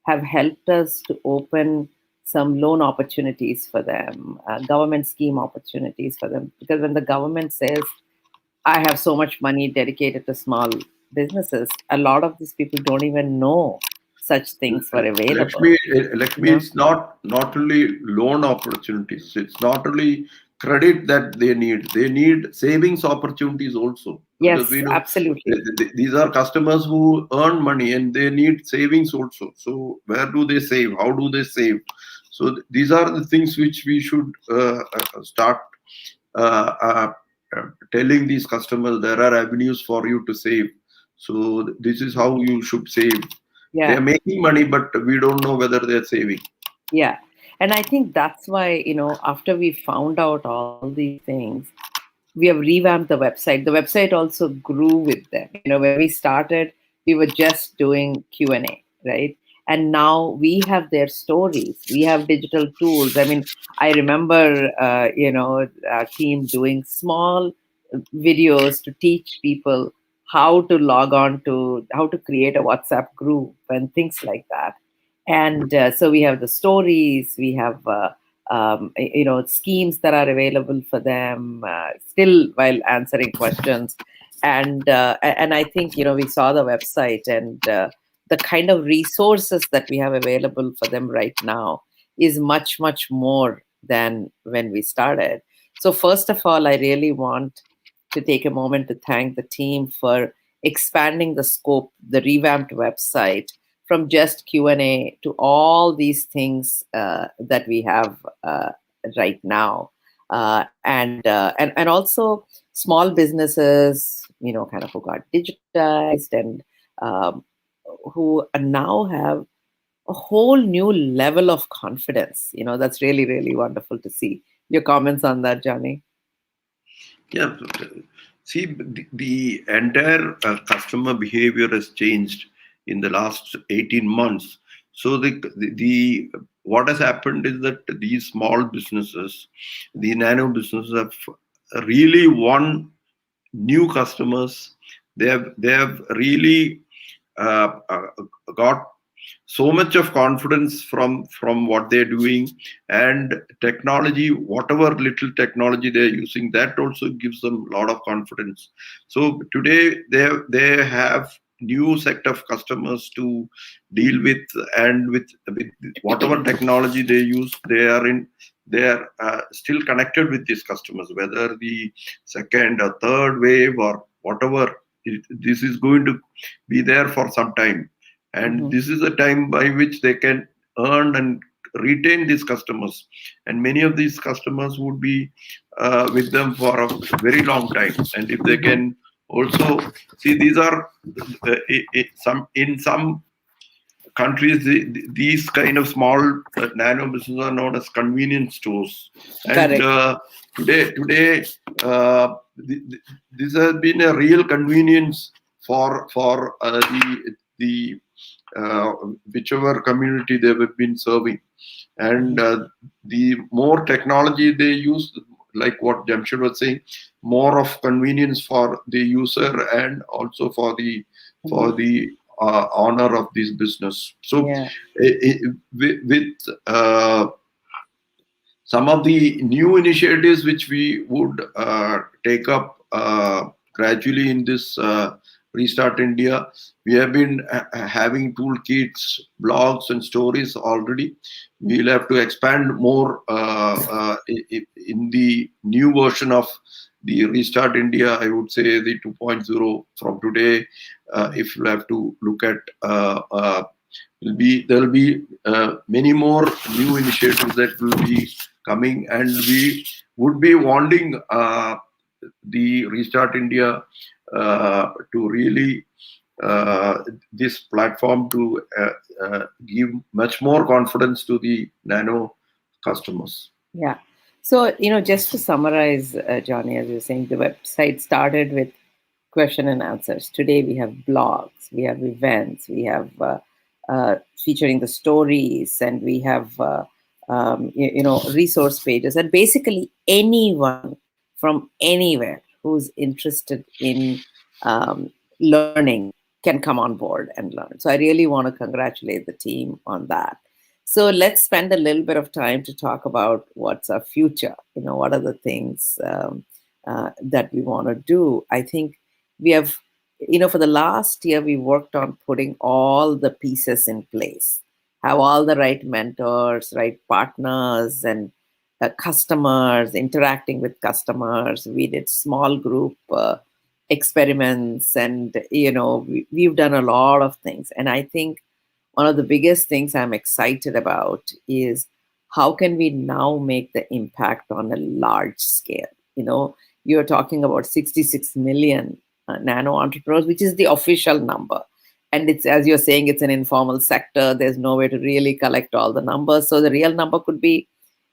[SPEAKER 6] have helped us to open some loan opportunities for them, government scheme opportunities for them. Because when the government says, I have so much money dedicated to small businesses, a lot of these people don't even know such things were available.
[SPEAKER 5] Lakshmi, it's not only loan opportunities. It's not only credit that they need savings opportunities also.
[SPEAKER 6] Yes, absolutely.
[SPEAKER 5] These are customers who earn money and they need savings also. So where do they save? How do they save? So these are the things which we should start telling these customers. There are avenues for you to save. So this is how you should save. Yeah. They're making money, but we don't know whether they're saving.
[SPEAKER 6] Yeah. And I think that's why, after we found out all these things, we have revamped the website. The website also grew with them. When we started, we were just doing Q&A, right? And now we have their stories. We have digital tools. I mean, I remember, our team doing small videos to teach people how to log on to, how to create a WhatsApp group and things like that. And so we have the stories, we have schemes that are available for them still while answering questions. And I think we saw the website, and the kind of resources that we have available for them right now is much more than when we started. So first of all, I really want to take a moment to thank the team for expanding the scope, the revamped website, from just Q&A to all these things that we have right now. And also small businesses, kind of who got digitized and who now have a whole new level of confidence. That's really, really wonderful to see. Your comments on that, Johnny?
[SPEAKER 5] Yeah, see, the entire customer behavior has changed in the last 18 months. So the what has happened is that these small businesses, the nano businesses, have really won new customers. They have really got so much of confidence from what they're doing, and technology, whatever little technology they're using, that also gives them a lot of confidence. So today they have new set of customers to deal with, and with whatever technology they use, they are still connected with these customers, whether the second or third wave or whatever. This is going to be there for some time. And this is a time by which they can earn and retain these customers. And many of these customers would be with them for a very long time. And if they can also see, these are in some countries, these kind of small nano businesses are known as convenience stores. And today this has been a real convenience for the whichever community they have been serving. And the more technology they use, like what Jamshid was saying, more of convenience for the user and also for the owner of this business. So with some of the new initiatives which we would take up gradually in this Restart India, we have been having toolkits, blogs, and stories already. We'll have to expand more in the new version of the Restart India. I would say the 2.0 from today. If you have to look at, there'll be many more new initiatives that will be coming, and we would be wanting the Restart India to really this platform to give much more confidence to the nano customers.
[SPEAKER 6] Yeah. So, just to summarize, Johnny, as you're saying, the website started with question and answers. Today we have blogs, we have events, we have featuring the stories, and we have resource pages, and basically anyone from anywhere who's interested in learning can come on board and learn. So I really want to congratulate the team on that. So let's spend a little bit of time to talk about what's our future. What are the things that we want to do? I think we have, for the last year, we worked on putting all the pieces in place, have all the right mentors, right partners, and customers, interacting with customers. We did small group experiments, and, we've done a lot of things. And I think one of the biggest things I'm excited about is how can we now make the impact on a large scale? You're talking about 66 million nano entrepreneurs, which is the official number. And it's, as you're saying, it's an informal sector. There's no way to really collect all the numbers. So the real number could be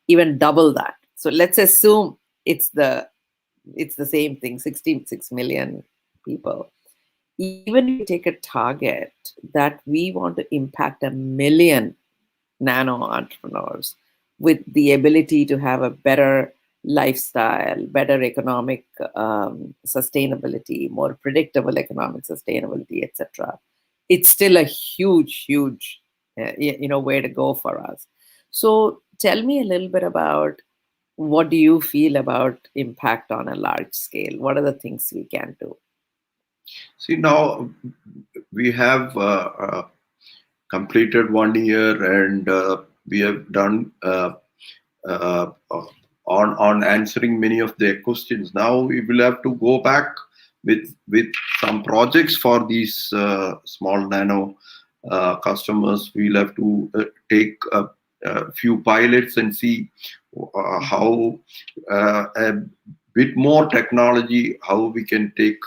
[SPEAKER 6] even double that. So let's assume it's the same thing, 66 million people. Even if you take a target that we want to impact 1 million nano entrepreneurs with the ability to have a better lifestyle, better economic sustainability, more predictable economic sustainability, etc., it's still a huge way to go for us. So tell me a little bit about, what do you feel about impact on a large scale? What are the things we can do?
[SPEAKER 5] See, now we have completed 1 year, and we have done on answering many of their questions. Now we will have to go back with some projects for these small nano customers. We'll have to take a few pilots and see how a bit more technology, how we can take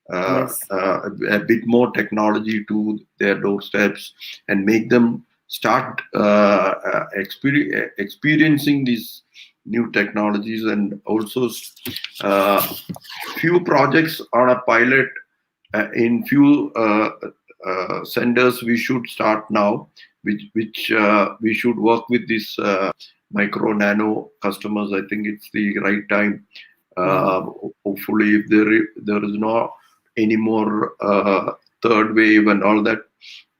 [SPEAKER 5] a bit more technology to their doorsteps and make them start experiencing these new technologies. And also few projects on a pilot in few centers we should start now, which we should work with these micro nano customers. I think it's the right time. Hopefully, if there is no any more third wave and all that,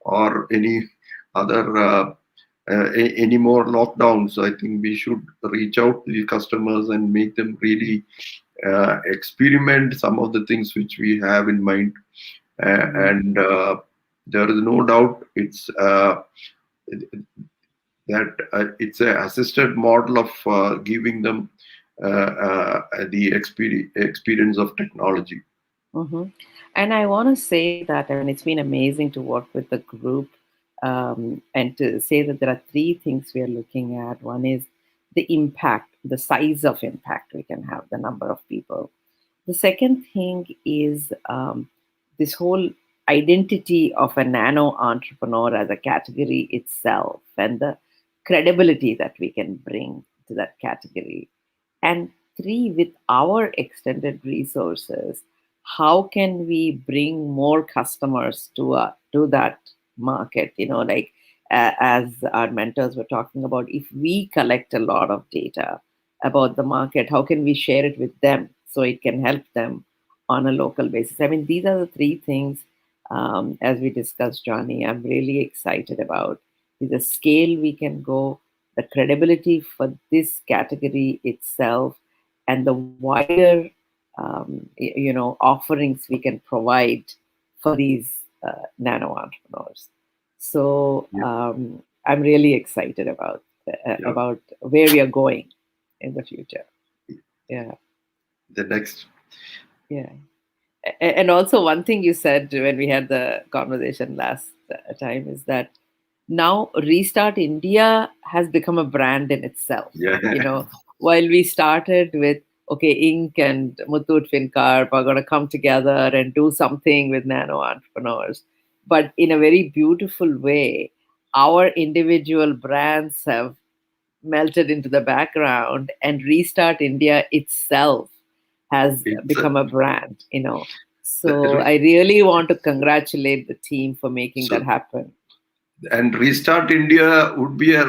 [SPEAKER 5] or any other any more lockdowns, I think we should reach out to the customers and make them really experiment some of the things which we have in mind. And there is no doubt it's it's an assisted model of giving them the experience of technology.
[SPEAKER 6] And I want to say that, I mean, it's been amazing to work with the group, and to say that there are 3 things we are looking at. One is the impact, the size of impact we can have, the number of people. The second thing is this whole identity of a nano entrepreneur as a category itself, and the credibility that we can bring to that category. And 3, with our extended resources, how can we bring more customers to that market? Like as our mentors were talking about, if we collect a lot of data about the market, how can we share it with them so it can help them on a local basis? I mean, these are the 3 things, as we discussed, Johnny, I'm really excited about. The scale we can go, the credibility for this category itself, and the wider offerings we can provide for these nano entrepreneurs. So I'm really excited about where we are going in the future. Yeah.
[SPEAKER 5] The next.
[SPEAKER 6] Yeah. And also, one thing you said when we had the conversation last time is that now Restart India has become a brand in itself.
[SPEAKER 5] Yeah.
[SPEAKER 6] While we started with, okay, Inc. and Muthoot FinCorp are going to come together and do something with nano entrepreneurs, but in a very beautiful way, our individual brands have melted into the background, and Restart India itself has become a brand, So I really want to congratulate the team for making that happen.
[SPEAKER 5] And Restart India would be a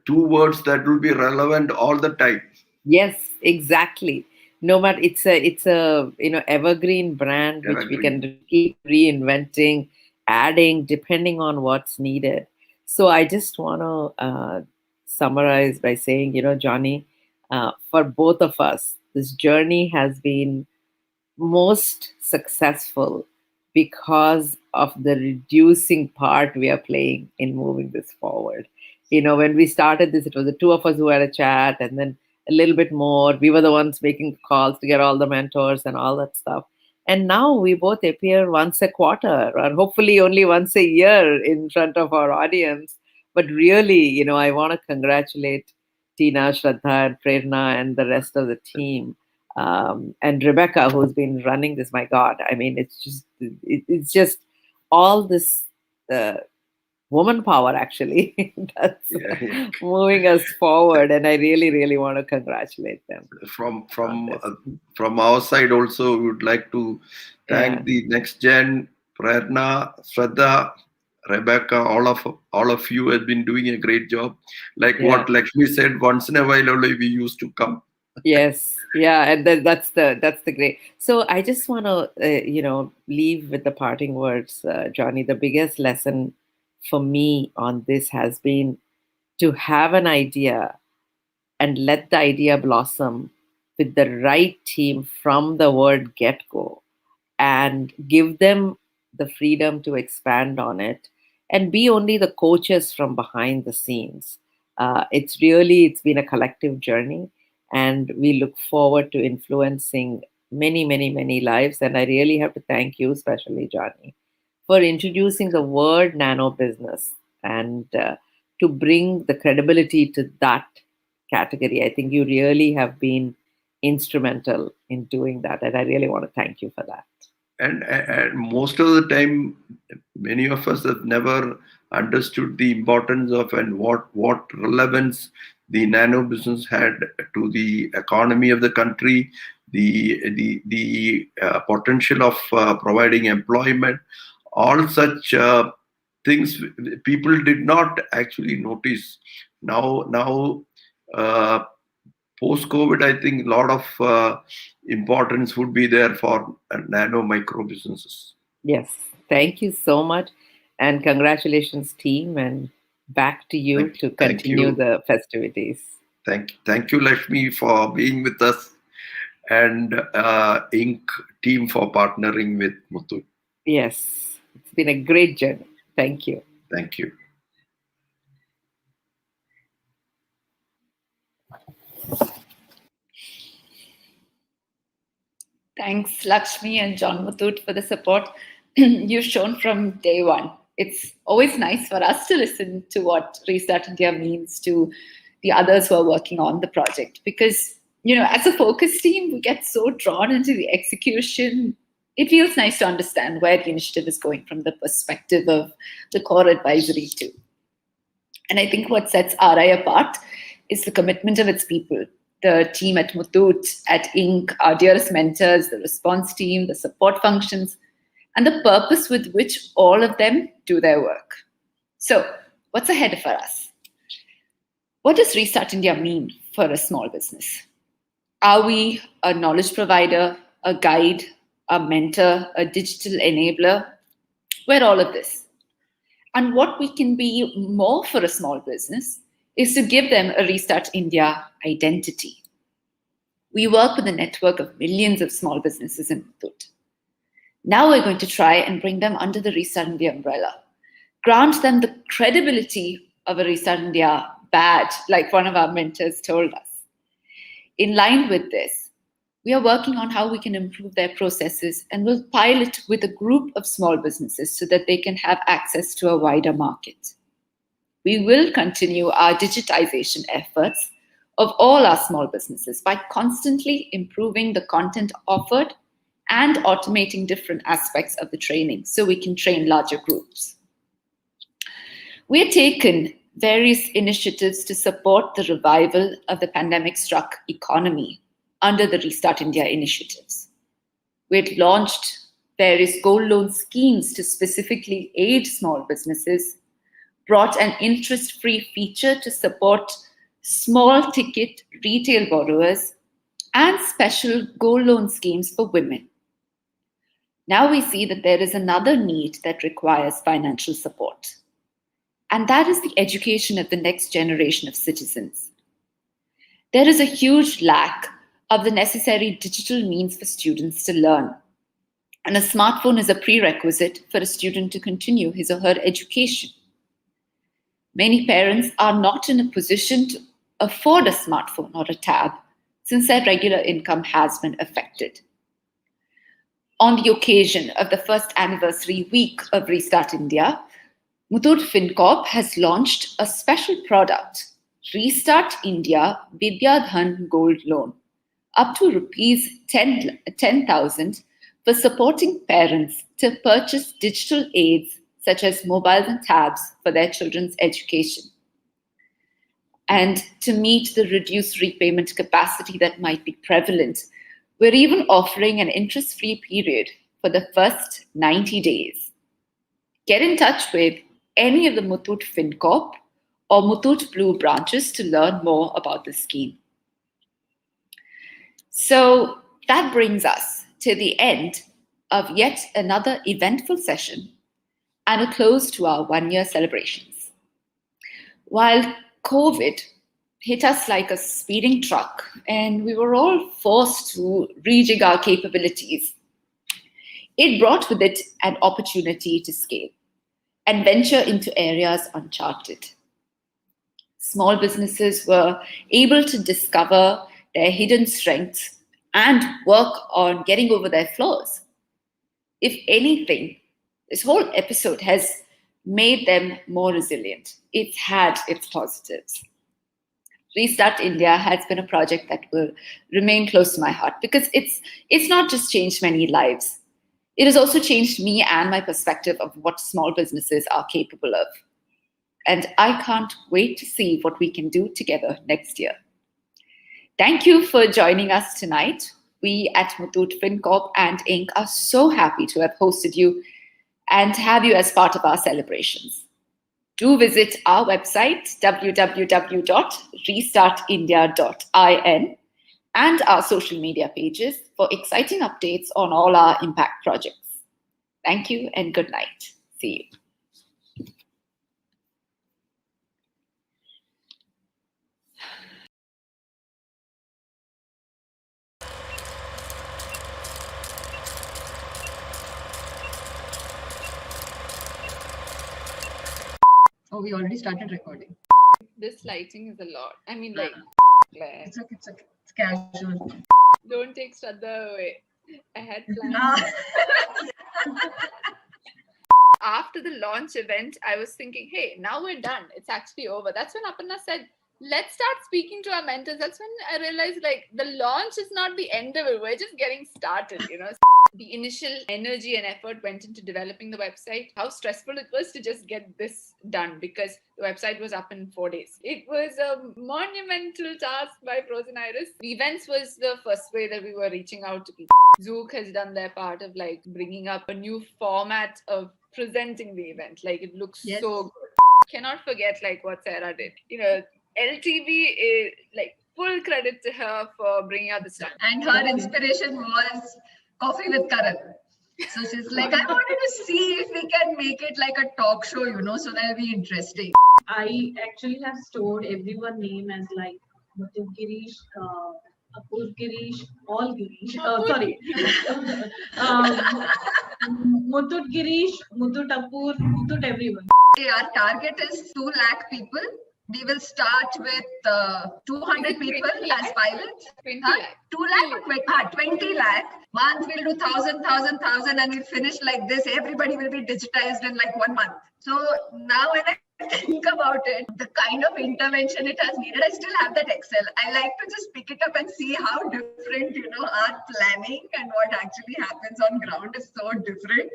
[SPEAKER 5] 2 words that will be relevant all the time.
[SPEAKER 6] Yes, exactly. No matter, it's a evergreen brand which we can keep reinventing, adding depending on what's needed. So I just want to summarize by saying, Johnny, for both of us, this journey has been most successful because of the reducing part we are playing in moving this forward. When we started this, it was the 2 of us who had a chat, and then a little bit more. We were the ones making calls to get all the mentors and all that stuff. And now we both appear once a quarter, or hopefully only once a year in front of our audience. But really, I want to congratulate Tina, Shraddha, and Prerna, and the rest of the team. And Rebecca, who's been running this. My God, I mean, it's just all this woman power actually that's moving us forward, and I really, really want to congratulate them.
[SPEAKER 5] From our side also, we would like to thank the next gen, Prerna, Shraddha, Rebecca, all of you have been doing a great job. Like what Lakshmi said, once in a while only we used to come.
[SPEAKER 6] Yes, and that's the great. So I just want to leave with the parting words, Johnny. The biggest lesson for me on this has been to have an idea and let the idea blossom with the right team from the word get-go, and give them the freedom to expand on it and be only the coaches from behind the scenes. It's been a collective journey, and we look forward to influencing many, many, many lives. And I really have to thank you, especially Johnny, for introducing the word nano business and to bring the credibility to that category. I think you really have been instrumental in doing that, and I really want to thank you for that.
[SPEAKER 5] And most of the time, many of us have never understood the importance of and what relevance the nano business had to the economy of the country, the potential of providing employment, all such things people did not actually notice. Now. Post-COVID, I think a lot of importance would be there for nano micro businesses.
[SPEAKER 6] Yes, thank you so much, and congratulations, team, and back to you to continue the festivities.
[SPEAKER 5] Thank you, Lakshmi, for being with us, and Inc. team for partnering with Muthoot.
[SPEAKER 6] Yes, it's been a great journey. Thank you.
[SPEAKER 5] Thank you.
[SPEAKER 1] Thanks, Lakshmi and John Muthoot, for the support you've shown from day one. It's always nice for us to listen to what Restart India means to the others who are working on the project, because, as a focus team, we get so drawn into the execution. It feels nice to understand where the initiative is going from the perspective of the core advisory too. And I think what sets RI apart is the commitment of its people. The team at Muthoot, at Inc., our dearest mentors, the response team, the support functions, and the purpose with which all of them do their work. So, what's ahead for us? What does Restart India mean for a small business? Are we a knowledge provider, a guide, a mentor, a digital enabler? We're all of this. And what we can be more for a small business is to give them a Restart India identity. We work with a network of millions of small businesses in Muthoot. Now we're going to try and bring them under the Restart India umbrella, grant them the credibility of a Restart India badge, like one of our mentors told us. In line with this, we are working on how we can improve their processes, and will pilot with a group of small businesses so that they can have access to a wider market. We will continue our digitization efforts of all our small businesses by constantly improving the content offered and automating different aspects of the training so we can train larger groups. We have taken various initiatives to support the revival of the pandemic-struck economy under the Restart India initiatives. We had launched various gold loan schemes to specifically aid small businesses, brought an interest-free feature to support small ticket retail borrowers, and special gold loan schemes for women. Now we see that there is another need that requires financial support, and that is the education of the next generation of citizens. There is a huge lack of the necessary digital means for students to learn, and a smartphone is a prerequisite for a student to continue his or her education. Many parents are not in a position to afford a smartphone or a tab since their regular income has been affected. On the occasion of the first anniversary week of Restart India, Muthoot FinCorp has launched a special product, Restart India Vidyadhan Gold Loan, up to rupees 10,000 for for supporting parents to purchase digital aids such as mobiles and tabs for their children's education. And to meet the reduced repayment capacity that might be prevalent, we're even offering an interest-free period for the first 90 days. Get in touch with any of the Muthoot FinCorp or Muthoot Blue branches to learn more about the scheme. So that brings us to the end of yet another eventful session and a close to our one-year celebrations. While COVID hit us like a speeding truck and we were all forced to rejig our capabilities, it brought with it an opportunity to scale and venture into areas uncharted. Small businesses were able to discover their hidden strengths and work on getting over their flaws. If anything, this whole episode has made them more resilient. It's had its positives. Restart India has been a project that will remain close to my heart because it's not just changed many lives. It has also changed me and my perspective of what small businesses are capable of. And I can't wait to see what we can do together next year. Thank you for joining us tonight. We at Muthoot FinCorp and Inc. are so happy to have hosted you and have you as part of our celebrations. Do visit our website, www.restartindia.in, and our social media pages for exciting updates on all our impact projects. Thank you and good night. See you.
[SPEAKER 7] Oh, we already started recording.
[SPEAKER 1] This lighting is a lot. I mean, like, glare.
[SPEAKER 7] It's okay. It's casual.
[SPEAKER 1] Don't take Shraddha away. I had plans. After the launch event, I was thinking, hey, now we're done. It's actually over. That's when Aparna said, let's start speaking to our mentors. That's when I realized, like, the launch is not the end of it. We're just getting started, you know. The initial energy and effort went into developing the website. How stressful it was to just get this done because the website was up in 4 days. It was a monumental task by Frozen Iris. The events was the first way that we were reaching out to people. Zook has done their part of like bringing up a new format of presenting the event. Like it looks so good. Cannot forget like what Sarah did. You know, LTV is like full credit to her for bringing out the stuff.
[SPEAKER 7] And her inspiration was Coffee with Karan. So she's like, I wanted to see if we can make it like a talk show, you know, so that'll be interesting.
[SPEAKER 8] I actually have stored everyone's name as like Muthoot Girish, Apur Girish, all Girish. Sorry. Muthoot Girish, Muthoot Apur, Muthoot everyone.
[SPEAKER 7] Our target is 2 lakh people. We will start with 200 people as pilots. 2 lakh, 20 lakh. Month we'll do 1,000, 1,000, and we'll finish like this. Everybody will be digitized in like 1 month. So now when I think about it, the kind of intervention it has needed, I still have that Excel. I like to just pick it up and see how different, you know, our planning and what actually happens on ground is so different.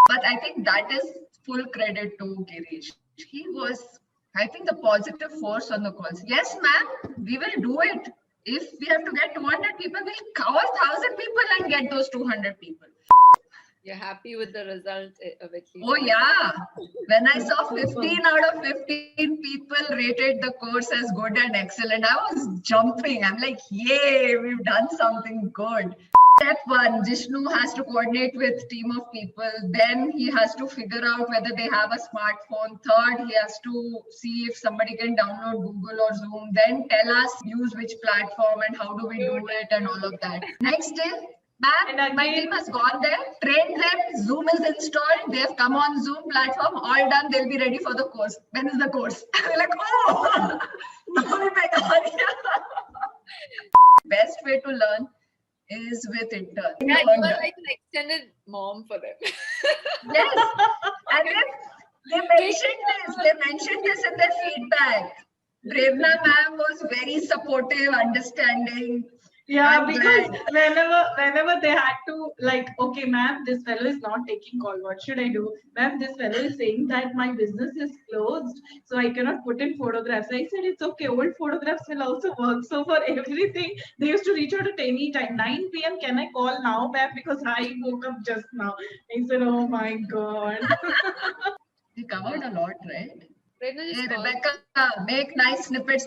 [SPEAKER 7] But I think that is full credit to Girish. He was, I think, the positive force on the calls. Yes, ma'am, we will do it. If we have to get 200 people, we'll cover 1,000 people and get those 200 people.
[SPEAKER 1] You're happy with the result of it?
[SPEAKER 7] Oh, yeah. When I saw 15 out of 15 people rated the course as good and excellent, I was jumping. I'm like, yay, we've done something good. Step 1, Jishnu has to coordinate with team of people. Then he has to figure out whether they have a smartphone. Third, he has to see if somebody can download Google or Zoom. Then tell us use which platform and how do we do it and all of that. Next day, ma'am, my team has gone there, trained them, Zoom is installed, they have come on Zoom platform, all done, they'll be ready for the course. When is the course? We're like, oh, best way to learn is with interns.
[SPEAKER 1] Yeah, you are like an extended mom for them.
[SPEAKER 7] Yes, and they mentioned this in their feedback. Prerna ma'am was very supportive, understanding.
[SPEAKER 8] Yeah,
[SPEAKER 7] I'm
[SPEAKER 8] because
[SPEAKER 7] glad.
[SPEAKER 8] whenever they had to like, okay, ma'am, this fellow is not taking call. What should I do? Ma'am, this fellow is saying that my business is closed, so I cannot put in photographs. I said it's okay. Old photographs will also work. So for everything, they used to reach out at any time. 9 p.m. Can I call now, ma'am? Because I woke up just now. I said, oh my god.
[SPEAKER 7] We covered a lot, right? Hey, Rebecca, make nice snippets for